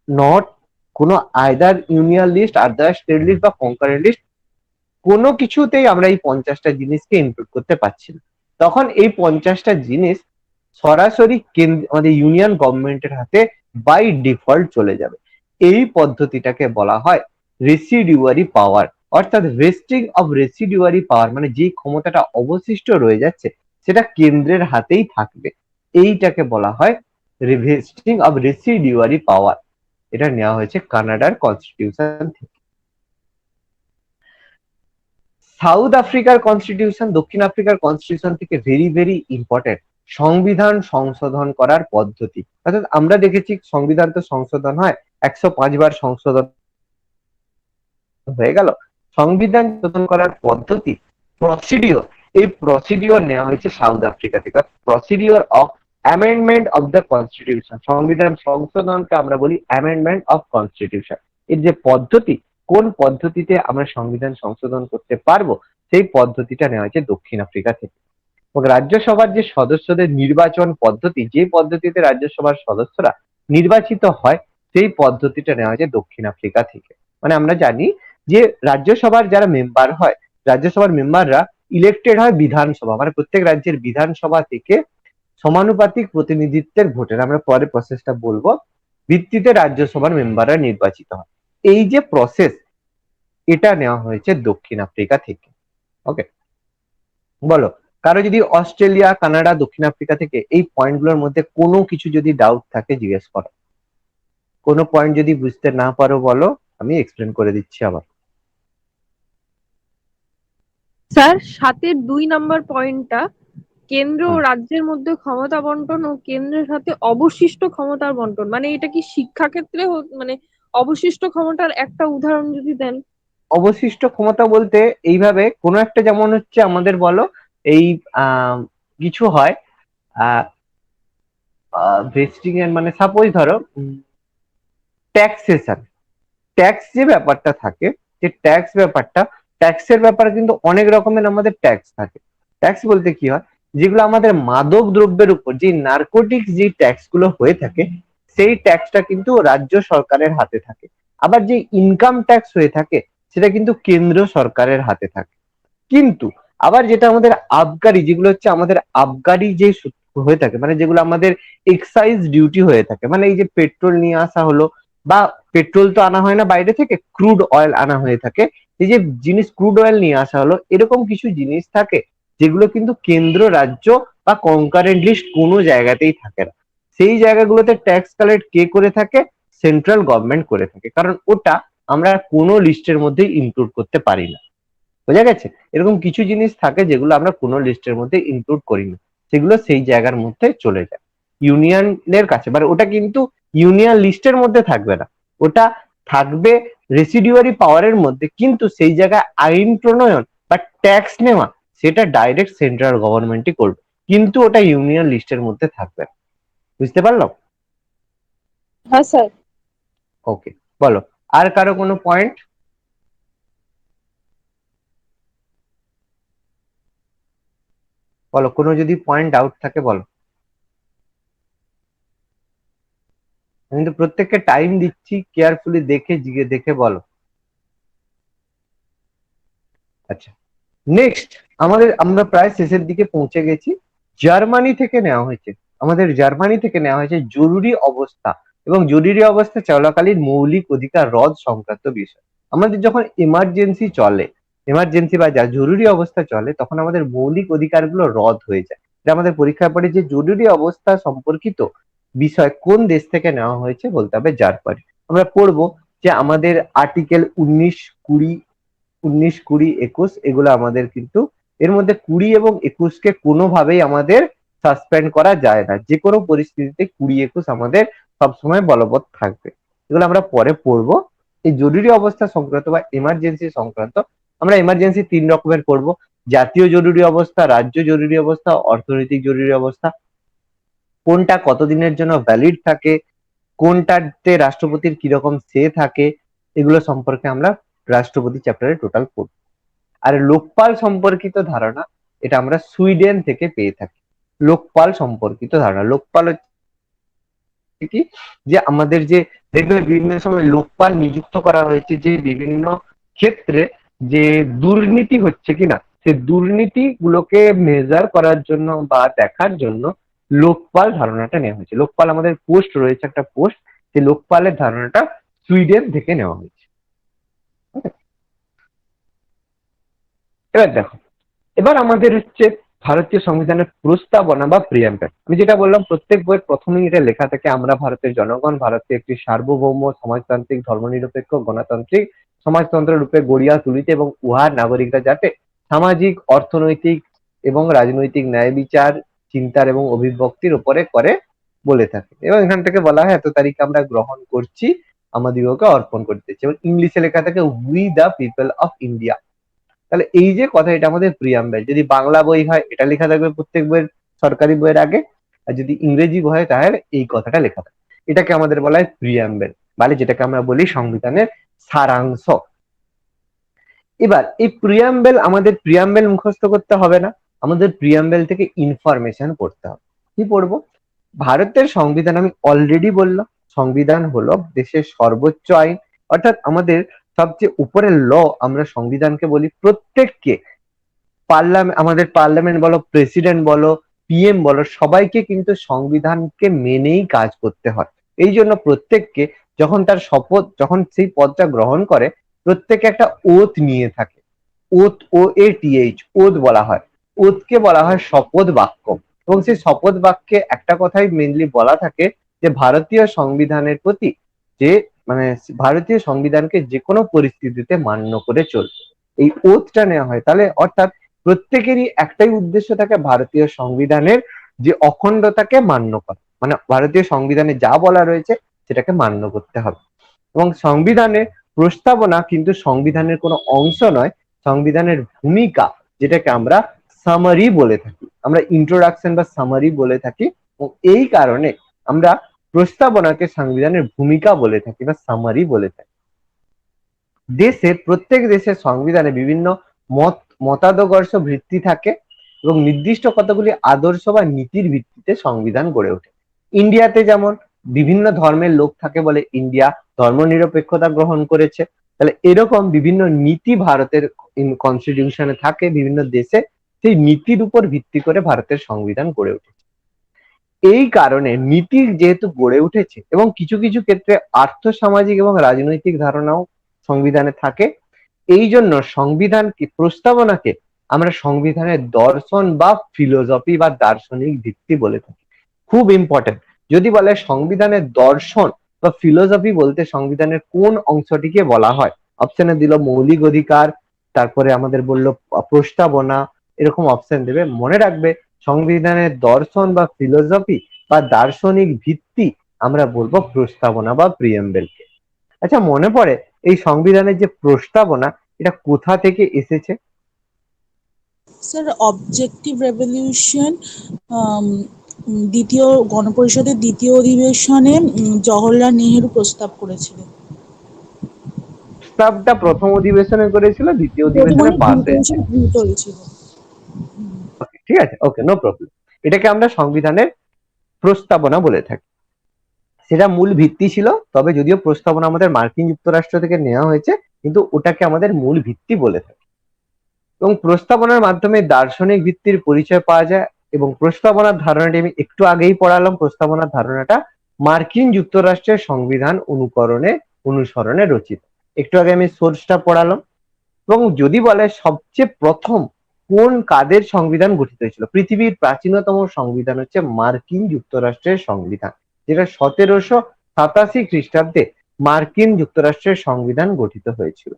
নট কোনো either union list, other state list বা কনকারেন্ট লিস্ট, কোনো কিছুতেই আমরা এই 50টা জিনিসকে ইনক্লুড করতে পারছি না। তখন এই 50টা জিনিস সরাসরি আমাদের ইউনিয়ন গভর্নমেন্টের হাতে বাই ডিফল্ট চলে যাবে। এই পদ্ধতিটাকে বলা হয় রেসিডিউয়ারি পাওয়ার, অর্থাৎ ভেস্টিং অফ রেসিডিউয়ারি পাওয়ার, মানে যে ক্ষমতাটা অবশিষ্ট রয়ে যাচ্ছে সেটা কেন্দ্রের হাতেই থাকবে। এইটাকে বলা হয় ভেস্টিং অফ রেসিডিউয়ারি পাওয়ার। এটা নেওয়া হয়েছে কানাডার কনস্টিটিউশন থেকে। সাউথ আফ্রিকার কনস্টিটিউশন দক্ষিণ আফ্রিকার কনস্টিটিউশন থেকে ভেরি ভেরি ইম্পর্টেন্ট সংবিধান সংশোধন করার পদ্ধতি। অর্থাৎ আমরা দেখেছি সংবিধান তো সংশোধন হয় 105 বার সংশোধন হয়ে গেল, সংবিধান সংশোধন করার পদ্ধতি প্রসিডিওর, এই প্রসিডিওর নেওয়া হয়েছে সাউথ আফ্রিকা থেকে। Procedure of amendment of the constitution, সংবিধান সংশোধনকে আমরা বলি অ্যামেন্ডমেন্ট অফ কনস্টিটিউশন। এর যে পদ্ধতি, কোন পদ্ধতিতে আমরা সংবিধান সংশোধন করতে পারবো, সেই পদ্ধতিটা নেওয়া হয়েছে দক্ষিণ আফ্রিকা থেকে। এবং রাজ্যসভার যে সদস্যদের নির্বাচন পদ্ধতি, যে পদ্ধতিতে রাজ্যসভার সদস্যরা নির্বাচিত হয়, সেই পদ্ধতিটা নেওয়া হয়েছে দক্ষিণ আফ্রিকা থেকে। মানে আমরা জানি যে রাজ্যসভার যারা মেম্বার হয়, রাজ্যসভার মেম্বাররা ইলেক্টেড হয় বিধানসভা, মানে প্রত্যেক রাজ্যের বিধানসভা থেকে সমানুপাতিক প্রতিনিধিত্বের ভোটের, আমরা পরে প্রসেসটা বলবো, ভিত্তিতে রাজ্যসভার মেম্বাররা নির্বাচিত হয়। এই যে প্রসেস, এটা নেওয়া হয়েছে দক্ষিণ আফ্রিকা থেকে। ওকে, বলো কারো যদি অস্ট্রেলিয়া, কানাডা, দক্ষিণ আফ্রিকা থেকে এই পয়েন্টগুলোর মধ্যে কোনো কিছু যদি ডাউট থাকে জিজ্ঞেস করো, কোনো পয়েন্ট যদি বুঝতে না পারো বলো, আমি এক্সপ্লেন করে দিচ্ছি আবার। স্যার 7-এর 2 নাম্বার পয়েন্টটা, কেন্দ্র ও রাজ্যের মধ্যে ক্ষমতা বন্টন ও কেন্দ্রের সাথে অবশিষ্ট ক্ষমতার বন্টন, মানে এটা কি শিক্ষা ক্ষেত্রে মানে অবশিষ্ট ক্ষমতার একটা উদাহরণ যদি দেন। অবশিষ্ট ক্ষমতা বলতে এইভাবে কোনো একটা, যেমন হচ্ছে আমাদের বলো এই কিছু হয় ভেস্টিং এর, মানে সাপোজ ধরো ট্যাক্সেশন, ট্যাক্স যে ব্যাপারটা থাকে, যে ট্যাক্সের ব্যাপারে কিন্তু অনেক রকমের আমাদের ট্যাক্স থাকে। ট্যাক্স বলতে কি হয়, যেগুলো আমাদের মাদক দ্রব্যের উপর যে নার্কোটিক্স যে ট্যাক্স গুলো হয়ে থাকে, সেই ট্যাক্সটা কিন্তু রাজ্য সরকারের হাতে থাকে। আবার যে ইনকাম ট্যাক্স হয়ে থাকে সেটা কিন্তু কেন্দ্র সরকারের হাতে থাকে। কিন্তু আবার যেটা আমাদের আবগারি, যেগুলো হচ্ছে আমাদের আবগারি যে হয়ে থাকে, মানে যেগুলো আমাদের এক্সাইজ ডিউটি হয়ে থাকে, মানে এই যে পেট্রোল নিয়ে আসা হলো, বা পেট্রোল তো আনা হয় না বাইরে থেকে, ক্রুড অয়েল আনা হয়ে থাকে, এই যে জিনিস ক্রুড অয়েল নিয়ে আসা হলো, এরকম কিছু জিনিস থাকে যেগুলো কিন্তু কেন্দ্র, রাজ্য বা কনকারেন্ট লিস্ট কোনো জায়গাতেই থাকে না। সেই জায়গাগুলোতে ট্যাক্স কালেক্ট কে করে থাকে, সেন্ট্রাল গভর্নমেন্ট করে থাকে, কারণ ওটা আমরা কোনো লিস্টের মধ্যে ইনক্লুড করতে পারি না। বোঝা গেছে? এরকম কিছু জিনিস থাকে যেগুলো আমরা কোনো লিস্টের মধ্যে ইনক্লুড করি না, সেগুলো সেই জায়গার মধ্যে চলে যায় ইউনিয়নের কাছে। মানে ওটা কিন্তু ইউনিয়ন লিস্টের মধ্যে থাকবে না, ওটা থাকবে রেসিডিউয়ারি পাওয়ারের মধ্যে, কিন্তু সেই জায়গায় আইন প্রণয়ন বা ট্যাক্স নেওয়া সেটা ডাইরেক্ট সেন্ট্রাল গভর্নমেন্টই করবে, কিন্তু ওটা ইউনিয়ন লিস্টের মধ্যে থাকবে না। বুঝতে পারলাম? হ্যাঁ স্যার। ওকে, বলো আর কারো কোনো পয়েন্ট? বলো, কোনো যদি পয়েন্ট ডাউট থাকে বলো। আমি কিন্তু প্রত্যেককে টাইম দিচ্ছি, কেয়ারফুলি দেখে জিগে দেখে বলো। আচ্ছা, নেক্সট আমরা প্রায় শেষের দিকে পৌঁছে গেছি। জার্মানি থেকে নেওয়া হয়েছে, আমাদের জার্মানি থেকে নেওয়া হয়েছে জরুরি অবস্থা এবং জরুরি অবস্থা চলাকালীন মৌলিক অধিকার রদ সংক্রান্ত বিষয়। আমাদের যখন এমার্জেন্সি চলে, এমার্জেন্সি বা জরুরি অবস্থা চলে, তখন আমাদের মৌলিক অধিকারগুলো রদ হয়ে যায়। এটা আমাদের পরীক্ষায় পড়ে যে জরুরি অবস্থা সম্পর্কিত বিষয় কোন দেশ থেকে নেওয়া হয়েছে বলতে হবে জার্মানি। আমরা পড়বো যে আমাদের আর্টিকেল 19, 20, 19, 20, 21 এগুলো আমাদের কিন্তু এর মধ্যে 20 এবং 21কে কোনোভাবেই আমাদের সাসপেন্ড করা যায় না, যে কোনো পরিস্থিতিতে 20, 21 আমাদের সবসময় বলবৎ থাকবে। এগুলো আমরা পরে পড়বো। এই জরুরি অবস্থা সংক্রান্ত বা এমার্জেন্সি সংক্রান্ত আমরা এমার্জেন্সি 3 রকমের পড়বো: জাতীয় জরুরি অবস্থা, রাজ্য জরুরি অবস্থা, অর্থনৈতিক জরুরি অবস্থা। কোনটা কতদিনের জন্য ভ্যালিড থাকে, কোনটাতে রাষ্ট্রপতির কিরকম সে থাকে, এগুলো সম্পর্কে আমরা রাষ্ট্রপতি চ্যাপ্টারে টোটাল পড়ব। আর লোকপাল সম্পর্কিত ধারণা এটা আমরা সুইডেন থেকে পেয়ে থাকি। লোকপাল সম্পর্কিত ধারণা, লোকপাল হচ্ছে কি, যে আমাদের যে দেখবে বিভিন্ন সময় লোকপাল নিযুক্ত করা হয়েছে, যে বিভিন্ন ক্ষেত্রে যে দুর্নীতি হচ্ছে কিনা সে দুর্নীতি গুলোকে মেজার করার জন্য বা দেখার জন্য লোকপাল ধারণাটা নেওয়া হয়েছে। লোকপাল আমাদের পোস্ট রয়েছে, একটা পোস্ট, সেই লোকপালের ধারণাটা সুইডেন থেকে নেওয়া হয়েছে। এবার দেখো, এবার আমাদের হচ্ছে ভারতীয় সংবিধানের প্রস্তাবনা বা প্রিয়াম্বল। আমি যেটা বললাম প্রত্যেক বইয়ের প্রথমেই এটা লেখা থাকে, আমরা ভারতের জনগণ ভারতে একটি সার্বভৌম সমাজতান্ত্রিক ধর্মনিরপেক্ষ গণতান্ত্রিক সমাজতন্ত্র রূপে গড়িয়া তুলিতে এবং উহার নাগরিকরা যাতে সামাজিক, অর্থনৈতিক এবং রাজনৈতিক ন্যায় বিচার চিন্তার এবং অভিব্যক্তির উপরে করে বলে থাকে। এবং এখান থেকে বলা হয় এত তারিখে আমরা গ্রহণ করছি, আমাদিগকে অর্পণ করতেছি। এবং ইংলিশে লেখা থাকে we the people of India. তাহলে এই যে কথা, এটা আমাদের প্রিয়াম্বল। যদি বাংলা বই হয় এটা লেখা থাকবে প্রত্যেক বইয়ের, সরকারি বইয়ের আগে, আর যদি ইংরেজি বই হয় তাহলে এই কথাটা লেখা থাকে। এটাকে আমাদের বলা হয় প্রিয়াম্বল, মানে যেটাকে আমরা বলি সংবিধানের সারাংশ। এবার এই প্রিয়াম্বল, আমাদের প্রিয়াম্বল মুখস্থ করতে হবে না, আমাদের প্রিয়াম্বল থেকে ইনফরমেশন পড়তে হবে। কি পড়বো? ভারতের সংবিধান, আমি অলরেডি বললাম সংবিধান হলো দেশের সর্বোচ্চ আইন, অর্থাৎ আমাদের সবচেয়ে উপরের ল আমরা সংবিধানকে বলি। প্রত্যেককে আমাদের পার্লামেন্ট বলো, প্রেসিডেন্ট বলো, পিএম বলো, সবাইকে কিন্তু সংবিধানকে মেনেই কাজ করতে হয়। এই জন্য প্রত্যেককে যখন তার শপথ, যখন সেই পদটা গ্রহণ করে, প্রত্যেকে একটা ওথ নিয়ে থাকে। ওথ, OATH, ওথ বলা হয়। ওথকে বলা হয় শপথ বাক্য। এবং সেই শপথ বাক্যে একটা কথাই মেনলি বলা থাকে যে ভারতীয় সংবিধানের প্রতি যে মানে ভারতীয় সংবিধানকে যে কোনো পরিস্থিতিতে মান্য করে চলবে, এই ওথটা নেওয়া হয়। তাহলে অর্থাৎ প্রত্যেকেরই একটাই উদ্দেশ্য থাকে ভারতীয় সংবিধানের যে অখণ্ডতাকে মান্য করা, মানে ভারতীয় সংবিধানে যা বলা রয়েছে সেটাকে মান্য করতে হবে। এবং সংবিধানের প্রস্তাবনা কিন্তু সংবিধানের কোনো অংশ নয়, সংবিধানের ভূমিকা, যেটাকে আমরা সামারি বলে থাকি, আমরা ইন্ট্রোডাকশন বা সামারি বলে থাকি। এবং এই কারণে আমরা প্রস্তাবনাকে সংবিধানের ভূমিকা বলে থাকি বা সামারি বলে থাকি। দেশের প্রত্যেক দেশের সংবিধানে বিভিন্ন মতাদর্শ ভিত্তি থাকে এবং নির্দিষ্ট কতগুলি আদর্শ বা নীতির ভিত্তিতে সংবিধান গড়ে ওঠে। ইন্ডিয়াতে যেমন বিভিন্ন ধর্মের লোক থাকে বলে ইন্ডিয়া ধর্মনিরপেক্ষতা গ্রহণ করেছে। তাহলে এরকম বিভিন্ন নীতি ভারতের কনস্টিটিউশনে থাকে বিভিন্ন দেশে, সেই নীতির উপর ভিত্তি করে ভারতের সংবিধান গড়ে উঠেছে। এই কারণে নীতি যেহেতু গড়ে উঠেছে এবং কিছু কিছু ক্ষেত্রে আর্থ সামাজিক এবং রাজনৈতিক ধারণাও সংবিধানে থাকে, এই জন্য সংবিধানকে, প্রস্তাবনাকে আমরা সংবিধানের দর্শন বা ফিলোসফি বা দার্শনিক ভিত্তি বলে থাকি। খুব ইম্পর্টেন্ট, যদি বলে সংবিধানের দর্শন বা ফিলোসফি বলতে সংবিধানের কোন অংশটিকে বলা হয়? অপশনে দিল মৌলিক অধিকার, তারপরে আমাদের বললো প্রস্তাবনা, এরকম অপশন দেবে। মনে রাখবে সংবিধানের দর্শন বা ফিলোসফি বা দার্শনিক ভিত্তি আমরা বলবো প্রস্তাবনা বা প্রিএম্বেলকে। আচ্ছা, মনে পড়ে এই সংবিধানের যে প্রস্তাবনা, এটা কোথা থেকে এসেছে? স্যার অবজেক্টিভ রেভলিউশন, দ্বিতীয় গণপরিষদের দ্বিতীয় অধিবেশনে জওহরলাল নেহেরু প্রস্তাব করেছিলেন। প্রস্তাবটা প্রথম অধিবেশনে করেছিল, দ্বিতীয় প্রথম অধিবেশনে পাস হয়েছে। অধিবেশনে গৃহীত হয়েছিল। ঠিক আছে, ওকে, নো প্রবলেম। এটাকে আমরা সংবিধানের প্রস্তাবনা বলে থাকি। সেটা মূল ভিত্তি ছিল, তবে যদিও প্রস্তাবনা আমাদের মার্কিন যুক্তরাষ্ট্র থেকে নেওয়া হয়েছে, কিন্তু ওটাকে আমাদের মূল ভিত্তি বলে থাকি। এবং প্রস্তাবনার মাধ্যমে দার্শনিক ভিত্তির পরিচয় পাওয়া যায়। এবং প্রস্তাবনার ধারণাটি আমি একটু আগেই পড়ালাম। প্রস্তাবনার ধারণাটা মার্কিন যুক্তরাষ্ট্রের সংবিধান অনুসরণে রচিত। একটু আগে আমি সোর্সটা পড়ালাম। এবং যদি বলে সবচেয়ে প্রথম কাদের সংবিধান গঠিত হয়েছিল, পৃথিবীর প্রাচীনতম সংবিধান হচ্ছে মার্কিন যুক্তরাষ্ট্রের সংবিধান, যেটা 1787 খ্রিস্টাব্দে মার্কিন যুক্তরাষ্ট্রের সংবিধান গঠিত হয়েছিল।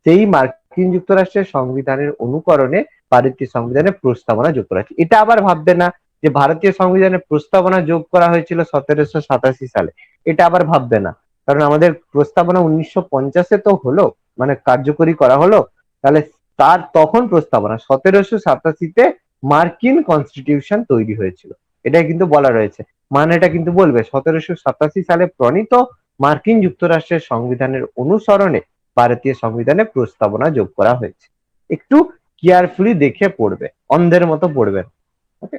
সেই মার্কিন যুক্তরাষ্ট্রের সংবিধানের অনুকরণে ভারতীয় সংবিধানের প্রস্তাবনা যোগ করা হয়েছে। এটা আবার ভাববে না যে ভারতীয় সংবিধানের প্রস্তাবনা যোগ করা হয়েছিল 1787 সালে, এটা আবার ভাববে না। কারণ আমাদের প্রস্তাবনা 1950-এ তো হলো, মানে কার্যকরী করা হলো। তাহলে তার তখন প্রস্তাবনা 1787-তে মার্কিন কনস্টিটিউশন তৈরি হয়েছিল, এটাই কিন্তু বলা রয়েছে। মানে এটা কিন্তু বলবে 1787 সালে প্রণীত মার্কিন যুক্তরাষ্ট্রের সংবিধানের অনুসরণে ভারতীয় সংবিধানে প্রস্তাবনা যোগ করা হয়েছে। একটু কেয়ারফুলি দেখে পড়বে, অন্ধের মতো পড়বেন। ওকে,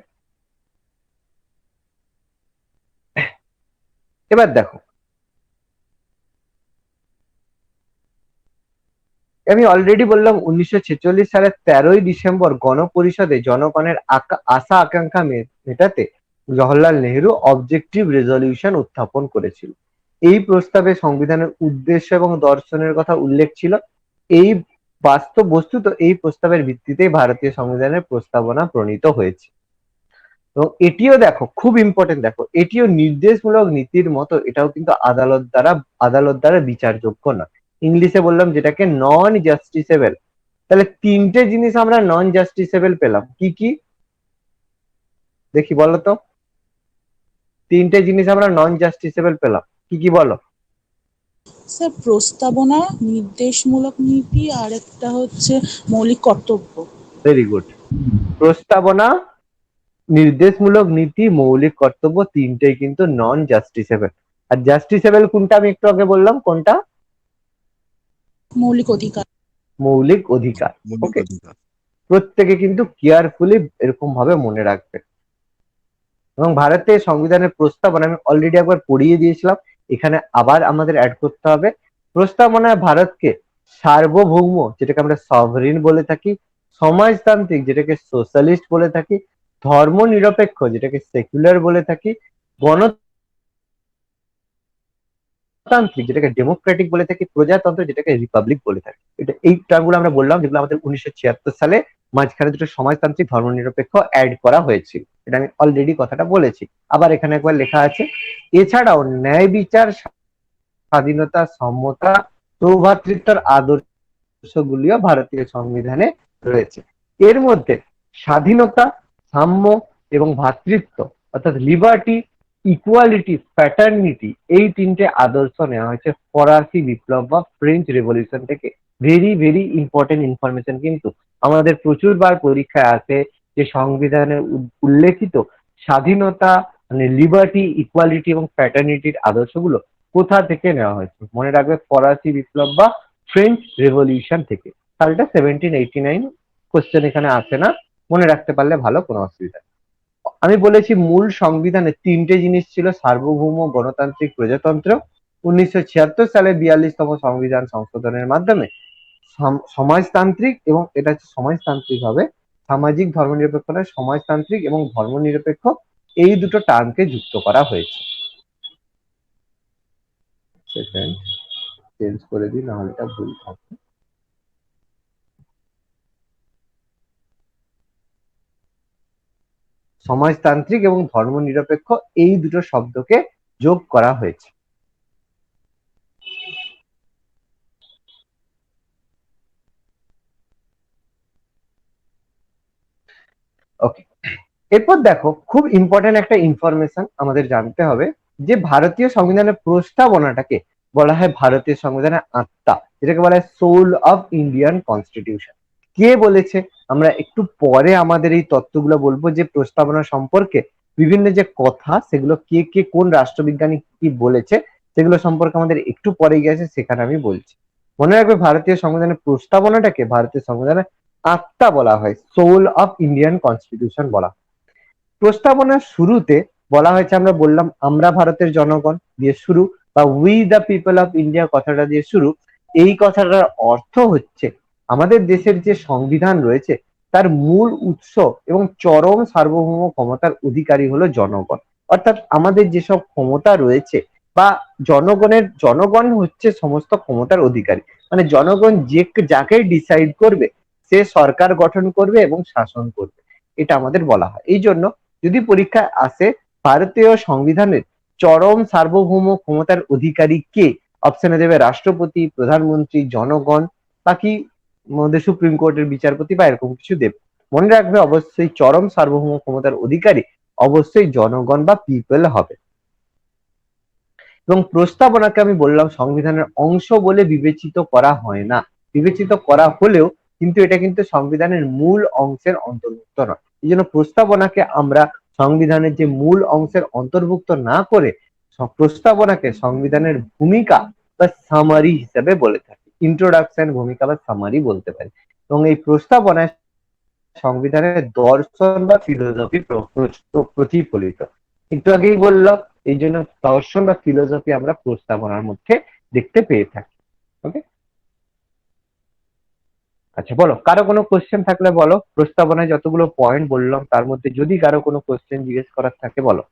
এবার দেখো, আমি অলরেডি বললাম 1946 সালের 13ই ডিসেম্বর গণপরিষদে জনগণের আশা আকাঙ্ক্ষা মেটাতে জওহরলাল নেহেরু অবজেক্টিভ রেজলিউশন উত্থাপন করেছিল। এই প্রস্তাবে সংবিধানের উদ্দেশ্য এবং দর্শনের কথা উল্লেখ ছিল। এই বস্তুত এই প্রস্তাবের ভিত্তিতেই ভারতীয় সংবিধানের প্রস্তাবনা প্রণীত হয়েছে। এবং এটিও দেখো, খুব ইম্পর্টেন্ট, দেখো এটিও নির্দেশমূলক নীতির মতো, এটাও কিন্তু আদালত দ্বারা বিচারযোগ্য না। ইংলিশে বললাম যেটাকে নন জাস্টিসেবল। তাহলে তিনটে জিনিস আমরা নন জাস্টিসেবল পেলাম, কি কি দেখি বলো তো? তিনটে জিনিস আমরা নন জাস্টিসেবল পেলাম, কি কি বলো? স্যার প্রস্তাবনা, নির্দেশমূলক নীতি, আর একটা হচ্ছে মৌলিক কর্তব্য। Very good. প্রস্তাবনা, নির্দেশমূলক নীতি, মৌলিক কর্তব্য, তিনটেই কিন্তু নন জাস্টিসেবল। আর জাস্টিসেবল কোনটা আমি একটু আগে বললাম, কোনটা? মৌলিক অধিকার। মৌলিক অধিকার। মৌলিক ওকে, অধিকার। প্রত্যেকে কিন্তু কেয়ারফুলি এরকম ভাবে মনে রাখবে। এবং ভারতের সংবিধানের প্রস্তাবনা আমি অলরেডি একবার পড়িয়ে দিয়েছিলাম, এখানে আবার আমাদের অ্যাড করতে হবে। প্রস্তাবনায় ভারতকে সার্বভৌম, যেটাকে আমরা সভরিন বলে থাকি, সমাজতান্ত্রিক, যেটাকে সোশ্যালিস্ট বলে থাকি, ধর্মনিরপেক্ষ, যেটাকে সেকুলার বলে থাকি, গণতান্ত্রিক, যেটাকে ডেমোক্রেটিক বলে থাকি, প্রজাতন্ত্র, যেটাকে রিপাবলিক বলে থাকি। এটা এই টার্মগুলো আমরা বললাম, যেগুলো আমাদের 1976 সালে মাঝখানে দুটো সমাজতান্ত্রিক ধর্মনিরপেক্ষ অ্যাড করা হয়েছিল। এটা আমি অলরেডি কথাটা বলেছি, আবার এখানে একবার লেখা আছে। এছাড়াও ন্যায় বিচার, স্বাধীনতা, সমতা, সৌভ্রাতৃত্বের আদর্শগুলিও ভারতীয় সংবিধানে রয়েছে। এর মধ্যে স্বাধীনতা, সাম্য এবং ভ্রাতৃত্ব, অর্থাৎ লিবার্টি, ইকুয়ালিটি, ফ্র্যাটার্নিটি, এই তিনটে আদর্শ নেওয়া হয়েছে ফরাসি বিপ্লব বা ফ্রেঞ্চ রেভলিউশন থেকে। ভেরি ভেরি ইম্পর্টেন্ট ইনফরমেশন, কিন্তু আমাদের প্রচুরবার পরীক্ষায় আসে যে সংবিধানে উল্লেখিত স্বাধীনতা, মানে লিবার্টি, ইকুয়ালিটি এবং ফ্র্যাটার্নিটির আদর্শগুলো কোথা থেকে নেওয়া হয়েছে। মনে রাখবে ফরাসি বিপ্লব বা ফ্রেঞ্চ রেভলিউশন থেকে। সালটা 1789। কোশ্চেন এখানে আসে না, মনে রাখতে পারলে ভালো, কোনো অসুবিধা নেই। আমি বলেছি মূল সংবিধানে তিনটে জিনিস ছিল, সার্বভৌম, গণতান্ত্রিক, প্রজাতন্ত্র। 1976 সালে 42তম সংবিধান সংশোধনের মাধ্যমে সমাজতান্ত্রিক, এবং এটা হচ্ছে সমাজতান্ত্রিক হবে, সামাজিক ধর্মনিরপেক্ষ নয়, সমাজতান্ত্রিক এবং ধর্মনিরপেক্ষ, এই দুটো টার্মকে যুক্ত করা হয়েছে। সেকেন্ড চেঞ্জ করে দিই, নাহলে এটা ভুল থাকবে। সমাজতান্ত্রিক এবং ধর্মনিরপেক্ষ, এই দুটো শব্দকে যোগ করা হয়েছে। ওকে, এরপর দেখো খুব ইম্পর্টেন্ট একটা ইনফরমেশন আমাদের জানতে হবে যে ভারতীয় সংবিধানের প্রস্তাবনাটাকে বলা হয় ভারতীয় সংবিধানের আত্মা, যেটাকে বলা হয় সোল অফ ইন্ডিয়ান কনস্টিটিউশন। কে বলেছে আমরা একটু পরে আমাদের এই তত্ত্বগুলো বলবো, যে প্রস্তাবনা সম্পর্কে বিভিন্ন যে কথা সেগুলো কে কে কোন রাষ্ট্রবিজ্ঞানী কি বলেছে সেগুলো সম্পর্কে আমাদের একটু পরে গিয়েছে, সেখানে আমি বলছি। মনে রাখবে ভারতীয় সংবিধানের প্রস্তাবনাটাকে ভারতীয় সংবিধানের আত্মা বলা হয়, সোল অফ ইন্ডিয়ান কনস্টিটিউশন বলা হয়। প্রস্তাবনার শুরুতে বলা হয়েছে, আমরা বললাম আমরা ভারতের জনগণ দিয়ে শুরু, বা we the people of India কথাটা দিয়ে শুরু। এই কথাটার অর্থ হচ্ছে আমাদের দেশের যে সংবিধান রয়েছে তার মূল উৎস এবং চরম সার্বভৌম ক্ষমতার অধিকারী হলো জনগণ। অর্থাৎ আমাদের যেসব ক্ষমতা রয়েছে বা জনগণ হচ্ছে সমস্ত ক্ষমতার অধিকারী, মানে জনগণ যাকে ডিসাইড করবে সে সরকার গঠন করবে এবং শাসন করবে, এটা আমাদের বলা হয়। এই জন্য যদি পরীক্ষায় আসে ভারতীয় সংবিধানের চরম সার্বভৌম ক্ষমতার অধিকারী কে, অপশনে দেবে রাষ্ট্রপতি, প্রধানমন্ত্রী, জনগণ, বাকি মধ্যে সুপ্রিম কোর্টের বিচারপতি বা এরকম কিছু দেবে। মনে রাখবে অবশ্যই চরম সার্বভৌম ক্ষমতার অধিকারী অবশ্যই জনগণ বা পিপল হবে। এবং প্রস্তাবনাকে আমি বললাম সংবিধানের অংশ বলে বিবেচিত করা হয় না, বিবেচিত করা হলেও কিন্তু এটা কিন্তু সংবিধানের মূল অংশের অন্তর্ভুক্ত নয়। এই জন্য প্রস্তাবনাকে আমরা সংবিধানের যে মূল অংশের অন্তর্ভুক্ত না করে প্রস্তাবনাকে সংবিধানের ভূমিকা বা সামারি হিসেবে বলে থাকি, ইন্ট্রোডাকশন, ভূমিকা বা সামারি বলতে পারি। এবং এই প্রস্তাবনায় সংবিধানের দর্শন বা ফিলোসফি প্রতিফলিত। একটু আগেই বললাম এই জন্য দর্শন বা ফিলোসফি আমরা প্রস্তাবনার মধ্যে দেখতে পেয়ে থাকি। ওকে, আচ্ছা বলো, কারো কোনো কোশ্চেন থাকলে বলো। প্রস্তাবনায় যতগুলো পয়েন্ট বললাম তার মধ্যে যদি কারো কোনো কোশ্চেন জিজ্ঞেস করার থাকে বলো।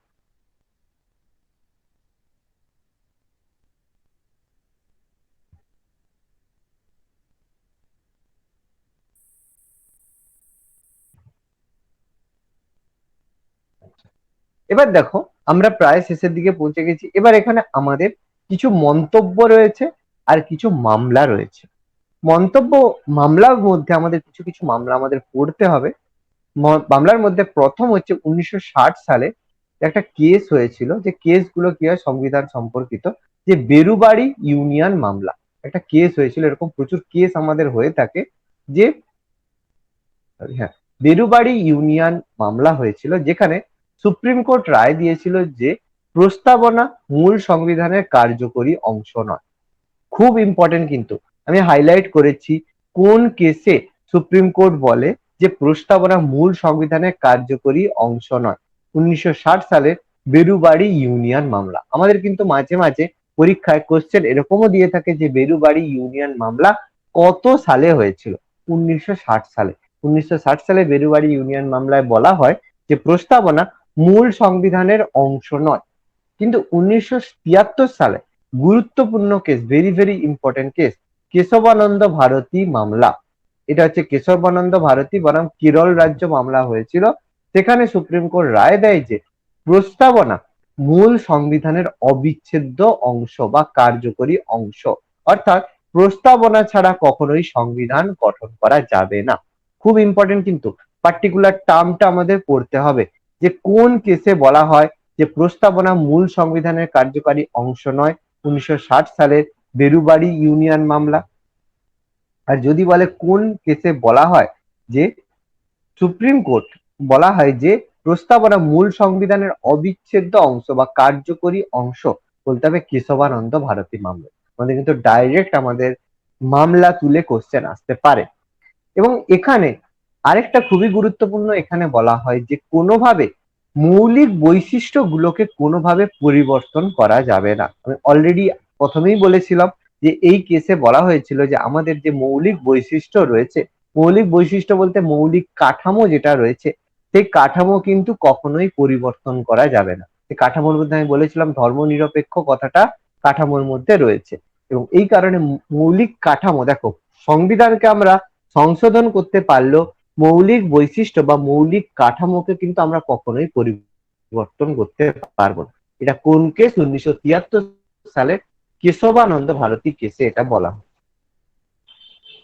এবার দেখো আমরা প্রায় শেষের দিকে পৌঁছে গেছি। এবার এখানে আমাদের কিছু মন্তব্য রয়েছে আর কিছু মামলা রয়েছে। মন্তব্য মামলার মধ্যে আমাদের কিছু কিছু মামলা আমাদের পড়তে হবে। মামলার মধ্যে প্রথম হচ্ছে 1960 সালে একটা কেস হয়েছিল, যে কেসগুলো কি হয় সংবিধান সম্পর্কিত, যে বেরুবাড়ি ইউনিয়ন মামলা একটা কেস হয়েছিল। এরকম প্রচুর কেস আমাদের হয়ে থাকে, যে হ্যাঁ বেরুবাড়ি ইউনিয়ন মামলা হয়েছিল, যেখানে সুপ্রিম কোর্ট রায় দিয়েছিল যে প্রস্তাবনা মূল সংবিধানের কার্যকরী অংশ নয়। খুব ইম্পর্টেন্ট কিন্তু, আমি হাইলাইট করেছি কোন কেসে সুপ্রিম কোর্ট বলে যে প্রস্তাবনা মূল সংবিধানের কার্যকরী অংশ নয়। 1960 সালের বেরুবাড়ি ইউনিয়ন মামলা। আমাদের কিন্তু মাঝে মাঝে পরীক্ষায় কোশ্চেন এরকমও দিয়ে থাকে যে বেরুবাড়ি ইউনিয়ন মামলা কত সালে হয়েছিল। 1960 সালে। 1960 সালে বেরুবাড়ি ইউনিয়ন মামলায় বলা হয় যে প্রস্তাবনা মূল সংবিধানের অংশ নয়। কিন্তু 1973 সালে গুরুত্বপূর্ণ case, very very important case, Kesavananda Bharati মামলা। এটা হচ্ছে কেশবানন্দ ভারতী বনাম কেরল রাজ্য মামলা হয়েছিল। সেখানে সুপ্রিম কোর্ট রায় দেয় যে প্রস্তাবনা মূল সংবিধানের অবিচ্ছেদ্য অংশ বা কার্যকরী অংশ। অর্থাৎ প্রস্তাবনা ছাড়া কখনোই সংবিধান গঠন করা যাবে না। খুব ইম্পর্টেন্ট কিন্তু, পার্টিকুলার টার্মটা আমাদের পড়তে হবে যে কোন কেসে বলা হয় যে প্রস্তাবনা মূল সংবিধানের কার্যকারী অংশ নয়। 1960 সালের বেরুবাড়ি ইউনিয়ন মামলা। আর যদি বলে কোন কেসে বলা হয় যে সুপ্রিম কোর্ট বলা হয় যে প্রস্তাবনা মূল সংবিধানের অবিচ্ছেদ্য অংশ বা কার্যকরী অংশ, বলতে হবে কেশবানন্দ ভারতী মামলা। আমাদের কিন্তু ডাইরেক্ট আমাদের মামলা তুলে কোশ্চেন আসতে পারে। এবং এখানে আরেকটা খুবই গুরুত্বপূর্ণ, এখানে বলা হয় যে কোনোভাবে মৌলিক বৈশিষ্ট্যগুলোকে কোনোভাবে পরিবর্তন করা যাবে না। আমি অলরেডি প্রথমেই বলেছিলাম যে এই কেসে বলা হয়েছিল যে আমাদের যে মৌলিক বৈশিষ্ট্য রয়েছে, মৌলিক বৈশিষ্ট্য বলতে মৌলিক কাঠামো যেটা রয়েছে, সেই কাঠামো কিন্তু কখনোই পরিবর্তন করা যাবে না। সেই কাঠামোর মধ্যে আমি বলেছিলাম ধর্মনিরপেক্ষ কথাটা কাঠামোর মধ্যে রয়েছে। এবং এই কারণে মৌলিক কাঠামো, দেখো সংবিধানকে আমরা সংশোধন করতে পারলেও মৌলিক বৈশিষ্ট্য বা মৌলিক কাঠামোকে কিন্তু আমরা কখনোই পরিবর্তন করতে পারবো না। এটা কোন কেস? 1973 সালের কেশবানন্দ ভারতী কেসে এটা বলা হয়।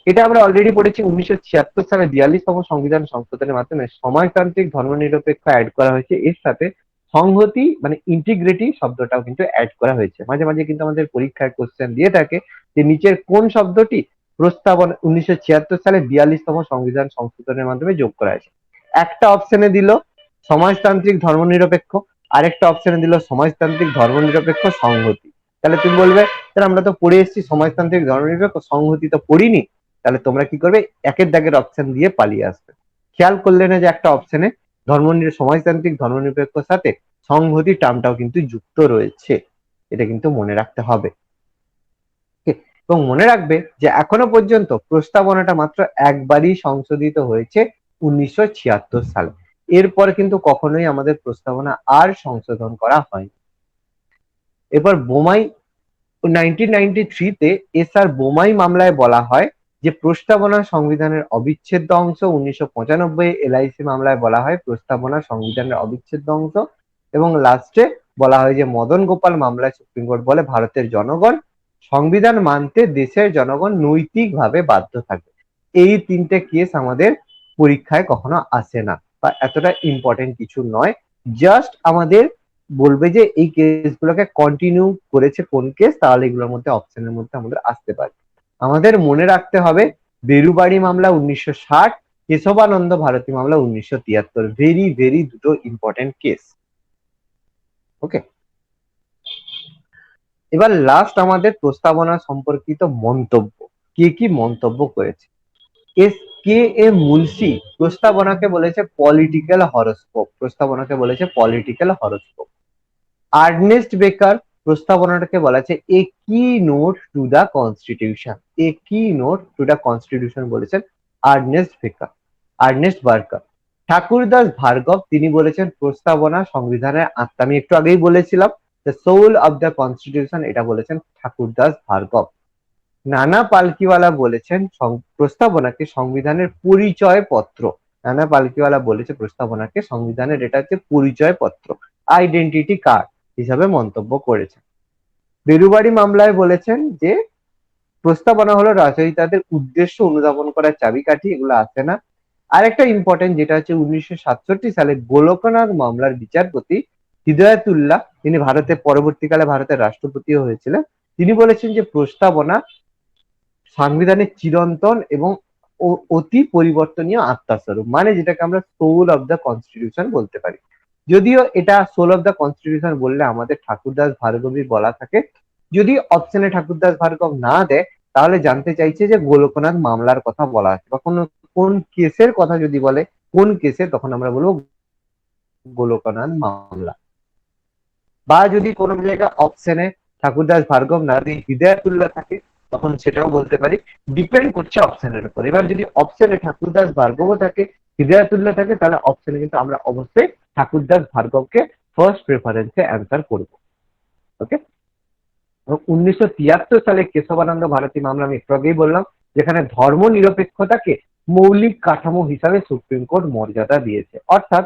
এটা আমরা অলরেডি পড়েছি 1976 সালে 42তম সংবিধান সংশোধনের মাধ্যমে সমাজতান্ত্রিক ধর্মনিরপেক্ষ অ্যাড করা হয়েছে। এর সাথে সংহতি মানে ইন্টিগ্রিটি শব্দটাও কিন্তু অ্যাড করা হয়েছে। মাঝে মাঝে কিন্তু আমাদের পরীক্ষায় কোশ্চেন দিয়ে থাকে যে নিচের কোন শব্দটি প্রস্তাবনা 1976 সালে 42তম সংবিধান সংশোধনের মাধ্যমে যোগ করা হয়েছে। একটা অপশনে দিল সমাজতান্ত্রিক ধর্মনিরপেক্ষ, আরেকটা অপশনে দিল সমাজতান্ত্রিক ধর্মনিরপেক্ষ সংহতি। তাহলে তুমি বলবে তাহলে আমরা তো পড়ে এসেছি সমাজতান্ত্রিক ধর্মনিরপেক্ষ, সংহতি তো পড়িনি। তাহলে তোমরা কি করবে, একের দাগের অপশন দিয়ে পালিয়ে আসবে। খেয়াল করলে না যে একটা অপশনে সমাজতান্ত্রিক ধর্মনিরপেক্ষর সাথে সংহতি টার্মটাও কিন্তু যুক্ত রয়েছে, এটা কিন্তু মনে রাখতে হবে। এবং মনে রাখবে যে এখনো পর্যন্ত প্রস্তাবনাটা মাত্র একবারই সংশোধিত হয়েছে 1976 সালে। এরপর কিন্তু কখনোই আমাদের প্রস্তাবনা আর সংশোধন করা হয়নি। এবার বোমাই 1993-তে এসআর বোমাই মামলায় বলা হয় যে প্রস্তাবনা সংবিধানের অবিচ্ছেদ্য অংশ। 1995 এলআইসি মামলায় বলা হয় প্রস্তাবনা সংবিধানের অবিচ্ছেদ্য অংশ। এবং লাস্টে বলা হয় যে মদন গোপাল মামলায় সুপ্রিম কোর্ট বলে ভারতের জনগণ সংবিধান মানতে দেশের জনগণ নৈতিকভাবে বাধ্য থাকবে। এই তিনটে কেস আমাদের পরীক্ষায় কখনো আসে না বা এতটা ইম্পর্টেন্ট কিছু নয়। জাস্ট আমাদের বলবে যে এই কেসগুলোকে কন্টিনিউ করেছে কোন কেস, তাহলে এগুলোর মধ্যে অপশনের মধ্যে আমাদের আসতে পারে। আমাদের মনে রাখতে হবে বেরুবাড়ি মামলা 1960, কেশবানন্দ ভারতী মামলা 1973। ভেরি ভেরি দুটো ইম্পর্টেন্ট কেস। ওকে, এবার লাস্ট আমাদের প্রস্তাবনা সম্পর্কিত মন্তব্য, কে কি মন্তব্য করেছে। কে মুলসি প্রস্তাবনাকে বলেছে পলিটিক্যাল হরোস্কোপ, প্রস্তাবনাকে বলেছে পলিটিক্যাল হরোস্কোপ। আর্নেস্ট বেকার প্রস্তাবনাটাকে বলা আছে a keynote to the constitution, a keynote to the constitution বলেছেন আর্নেস্ট বার্কার। ঠাকুরদাস ভার্গব তিনি বলেছেন প্রস্তাবনা সংবিধানের আত্মা। আমি একটু আগেই বলেছিলাম the soul of the constitution, এটা বলেছেন ঠাকুরদাস ভার্গব। নানা পালকিওয়ালা বলেছেন প্রস্তাবনাকে সংবিধানের পরিচয় পত্র। নানা পালকিওয়ালা বলেছে প্রস্তাবনাকে সংবিধানের এটা হচ্ছে পরিচয় পত্র, আইডেন্টিটি কার্ড হিসাবে মন্তব্য করেছেন। বেরুবাড়ি মামলায় বলেছেন যে প্রস্তাবনা হলো রচয়িতাদের উদ্দেশ্য অনুধাবন করার চাবিকাঠি, এগুলো আসে না। আরেকটা ইম্পর্টেন্ট যেটা হচ্ছে 1967 সালে গোলকনাথ মামলার বিচারপতি হিদায়াতুল্লাহ, তিনি পরবর্তীকালে ভারতের রাষ্ট্রপতিও হয়েছিলেন, তিনি বলেছেন যে প্রস্তাবনা সংবিধানের চিরন্তন এবং অতি পরিবর্তনীয় আত্মাস্বরূপ, মানে যেটাকে আমরা সোল অফ দ্য কনস্টিটিউশন বলতে পারি। যদিও এটা সোল অফ দ্য কনস্টিটিউশন বললে আমাদের ঠাকুরদাস ভার্গবই বলা থাকে, যদি অপশনে ঠাকুরদাস ভার্গব না দেয় তাহলে জানতে চাইছে যে গোলকনাথ মামলার কথা বলা আছে বা কোন কেসের কথা যদি বলে কোন কেসে, তখন আমরা বলবো গোলকনাথ মামলা। বা যদি কোনো জায়গায় অপশনে ঠাকুরদাস ভার্গব না দিয়ে হিদায়াতুল্লাহ থাকে তখন সেটাও বলতে পারি, ডিপেন্ড করছে অপশনের উপর। এবার যদি অপশনে ঠাকুরদাস ভার্গবও থাকে হিদায়াতুল্লাহ থাকে তাহলে অপশনে কিন্তু আমরা অবশ্যই ঠাকুরদাস ভার্গবকে ফার্স্ট প্রেফারেন্সে অ্যান্সার করব। ওকে, 1973 সালে কেশবানন্দ ভারতী মামলা আমি একটু আগেই বললাম, যেখানে ধর্ম নিরপেক্ষতাকে মৌলিক কাঠামো হিসাবে সুপ্রিম কোর্ট মর্যাদা দিয়েছে। অর্থাৎ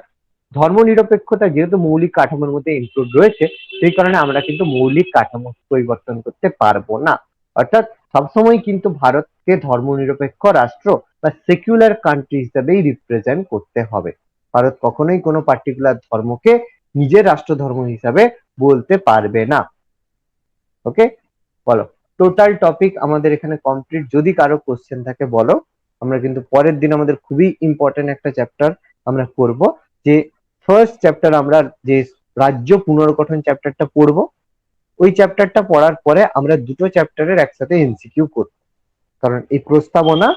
ধর্ম নিরপেক্ষতা যেহেতু মৌলিক কাঠামোর মধ্যে ইনক্লুড রয়েছে, সেই কারণে আমরা কিন্তু মৌলিক কাঠামো পরিবর্তন করতে পারবো না। অর্থাৎ সবসময় কিন্তু ভারতকে ধর্ম নিরপেক্ষ রাষ্ট্র বা সেকুলার কান্ট্রি হিসেবেই রিপ্রেজেন্ট করতে হবে। ভারত কখনোই কোনো পার্টিকুলার ধর্মকে নিজের রাষ্ট্র ধর্ম হিসাবে বলতে পারবে না। ওকে, বলো, টোটাল টপিক আমাদের এখানে কমপ্লিট। যদি কারো কোশ্চেন থাকে বলো। আমরা কিন্তু পরের দিন আমাদের খুবই ইম্পর্টেন্ট একটা চ্যাপ্টার আমরা করব, যে ফার্স্ট চ্যাপ্টার আমরা যে রাজ্য পুনর্গঠন চ্যাপ্টারটা পড়বো। ওই চ্যাপ্টারটা পড়ার পরে আমরা দুটো চ্যাপ্টারের একসাথে এমসিকিউ করব, কারণ এই প্রস্তাবনা,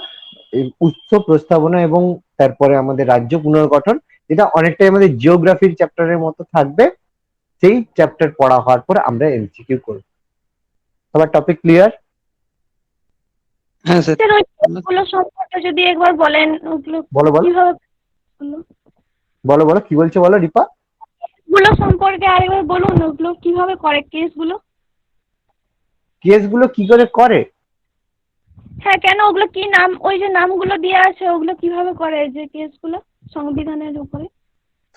এই উচ্চ প্রস্তাবনা এবং তারপরে আমাদের রাজ্য পুনর্গঠন, এটা অনেকটাই আমাদের জিওগ্রাফির চ্যাপ্টারের মতো থাকবে। সেই চ্যাপ্টার পড়া হওয়ার পরে আমরা এমসিকিউ করব। সবার টপিক ক্লিয়ার? হ্যাঁ স্যার। স্যার ওইগুলো সম্পর্কে যদি একবার বলেন, ওগুলো বলো বলো কিভাবে বলো বলো কি বলছো বলো রিপা। গুলো সম্পর্কে আরেকবার বলুন, ওগুলো কিভাবে করে কেসগুলো? কেসগুলো কি করে করে? হ্যাঁ, কেন ওগুলো কি নাম, ওই যে নামগুলো দেওয়া আছে ওগুলো কিভাবে করে যে কেসগুলো সংবিধানের উপরে?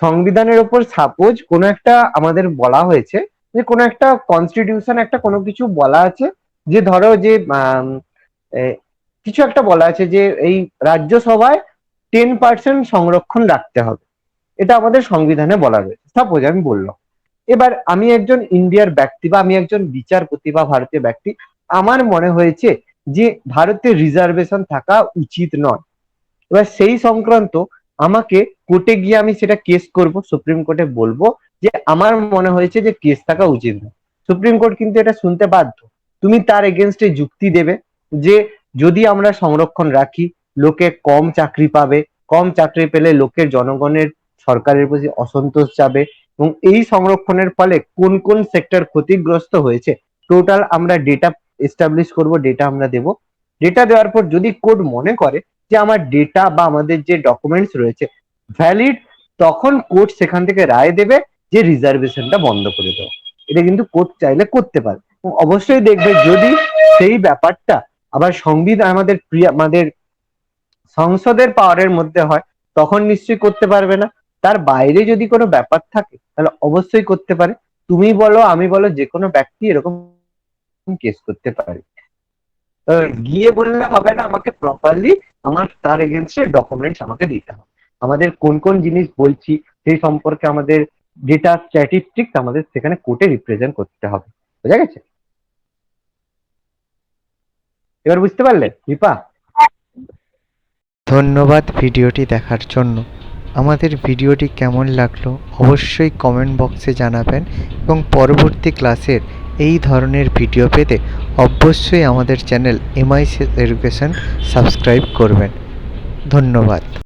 সংবিধানের ওপর সাপোজ কোনো একটা আমাদের বলা হয়েছে যে কোনো একটা কনস্টিটিউশন একটা কোনো কিছু বলা আছে, যে ধরো যে কিছু একটা বলা আছে যে এই রাজ্যসভায় 10% সংরক্ষণ রাখতে হবে, এটা আমাদের সংবিধানে বলা রয়েছে। সাপোজ আমি বললাম, এবার আমি একজন ইন্ডিয়ার ব্যক্তি বা আমি একজন বিচারপতি বা ভারতীয় ব্যক্তি, আমার মনে হয়েছে যে ভারতে রিজার্ভেশন থাকা উচিত নয়। এবার সেই সংক্রান্ত আমাকে কোর্টে গিয়ে আমি সেটা কেস করব, সুপ্রিম কোর্টে বলবো যে আমার মনে হয়েছে যে কেস থাকা উচিত নয়। সুপ্রিম কোর্ট কিন্তু এটা শুনতে বাধ্য। তুমি তার এগেনস্টে যুক্তি দেবে যে যদি আমরা সংরক্ষণ রাখি, লোকে কম চাকরি পাবে, কম চাকরি পেলে লোকের জনগণের সরকারের প্রতি অসন্তোষ যাবে, এবং এই সংরক্ষণের ফলে কোন কোন সেক্টর ক্ষতিগ্রস্ত হয়েছে টোটাল আমরা ডেটা এস্টাবলিশ করব, ডেটা আমরা দেব। ডেটা দেওয়ার পর যদি কোর্ট মনে করে যে আমার ডেটা বা আমাদের যে ডকুমেন্টস রয়েছে ভ্যালিড, তখন কোর্ট সেখান থেকে রায় দেবে যে রিজার্ভেশনটা বন্ধ করে দেওয়া। এটা কিন্তু কোর্ট চাইলে করতে পারে। এবং অবশ্যই দেখবে যদি সেই ব্যাপারটা আবার সংবিধান আমাদের সংসদের পাওয়ারের মধ্যে হয়, তখন নিশ্চয়ই করতে পারবে না। তার বাইরে যদি কোনো ব্যাপার থাকে তাহলে অবশ্যই করতে পারে। তুমি বলো আমি বলো যে কোনো ব্যক্তি এরকম কেস করতে পারে। গিয়ে বললে হবে না, আমাকে প্রপারলি আমার তার এগেনস্টে ডকুমেন্টস আমাকে দিতে হবে। আমাদের কোন কোন জিনিস বলছি সেই সম্পর্কে আমাদের ডেটা স্ট্যাটিস্টিক্স আমাদের সেখানে কোর্টে রিপ্রেজেন্ট করতে হবে। বুঝা গেছে? এবার বুঝতে পারলে দীপা? ধন্যবাদ ভিডিওটি দেখার জন্য। আমাদের ভিডিওটি কেমন লাগলো অবশ্যই কমেন্ট বক্সে জানাবেন, এবং পরবর্তী ক্লাসের এই ধরনের ভিডিও পেতে অবশ্যই আমাদের চ্যানেল MICS এডুকেশন সাবস্ক্রাইব করবেন। ধন্যবাদ।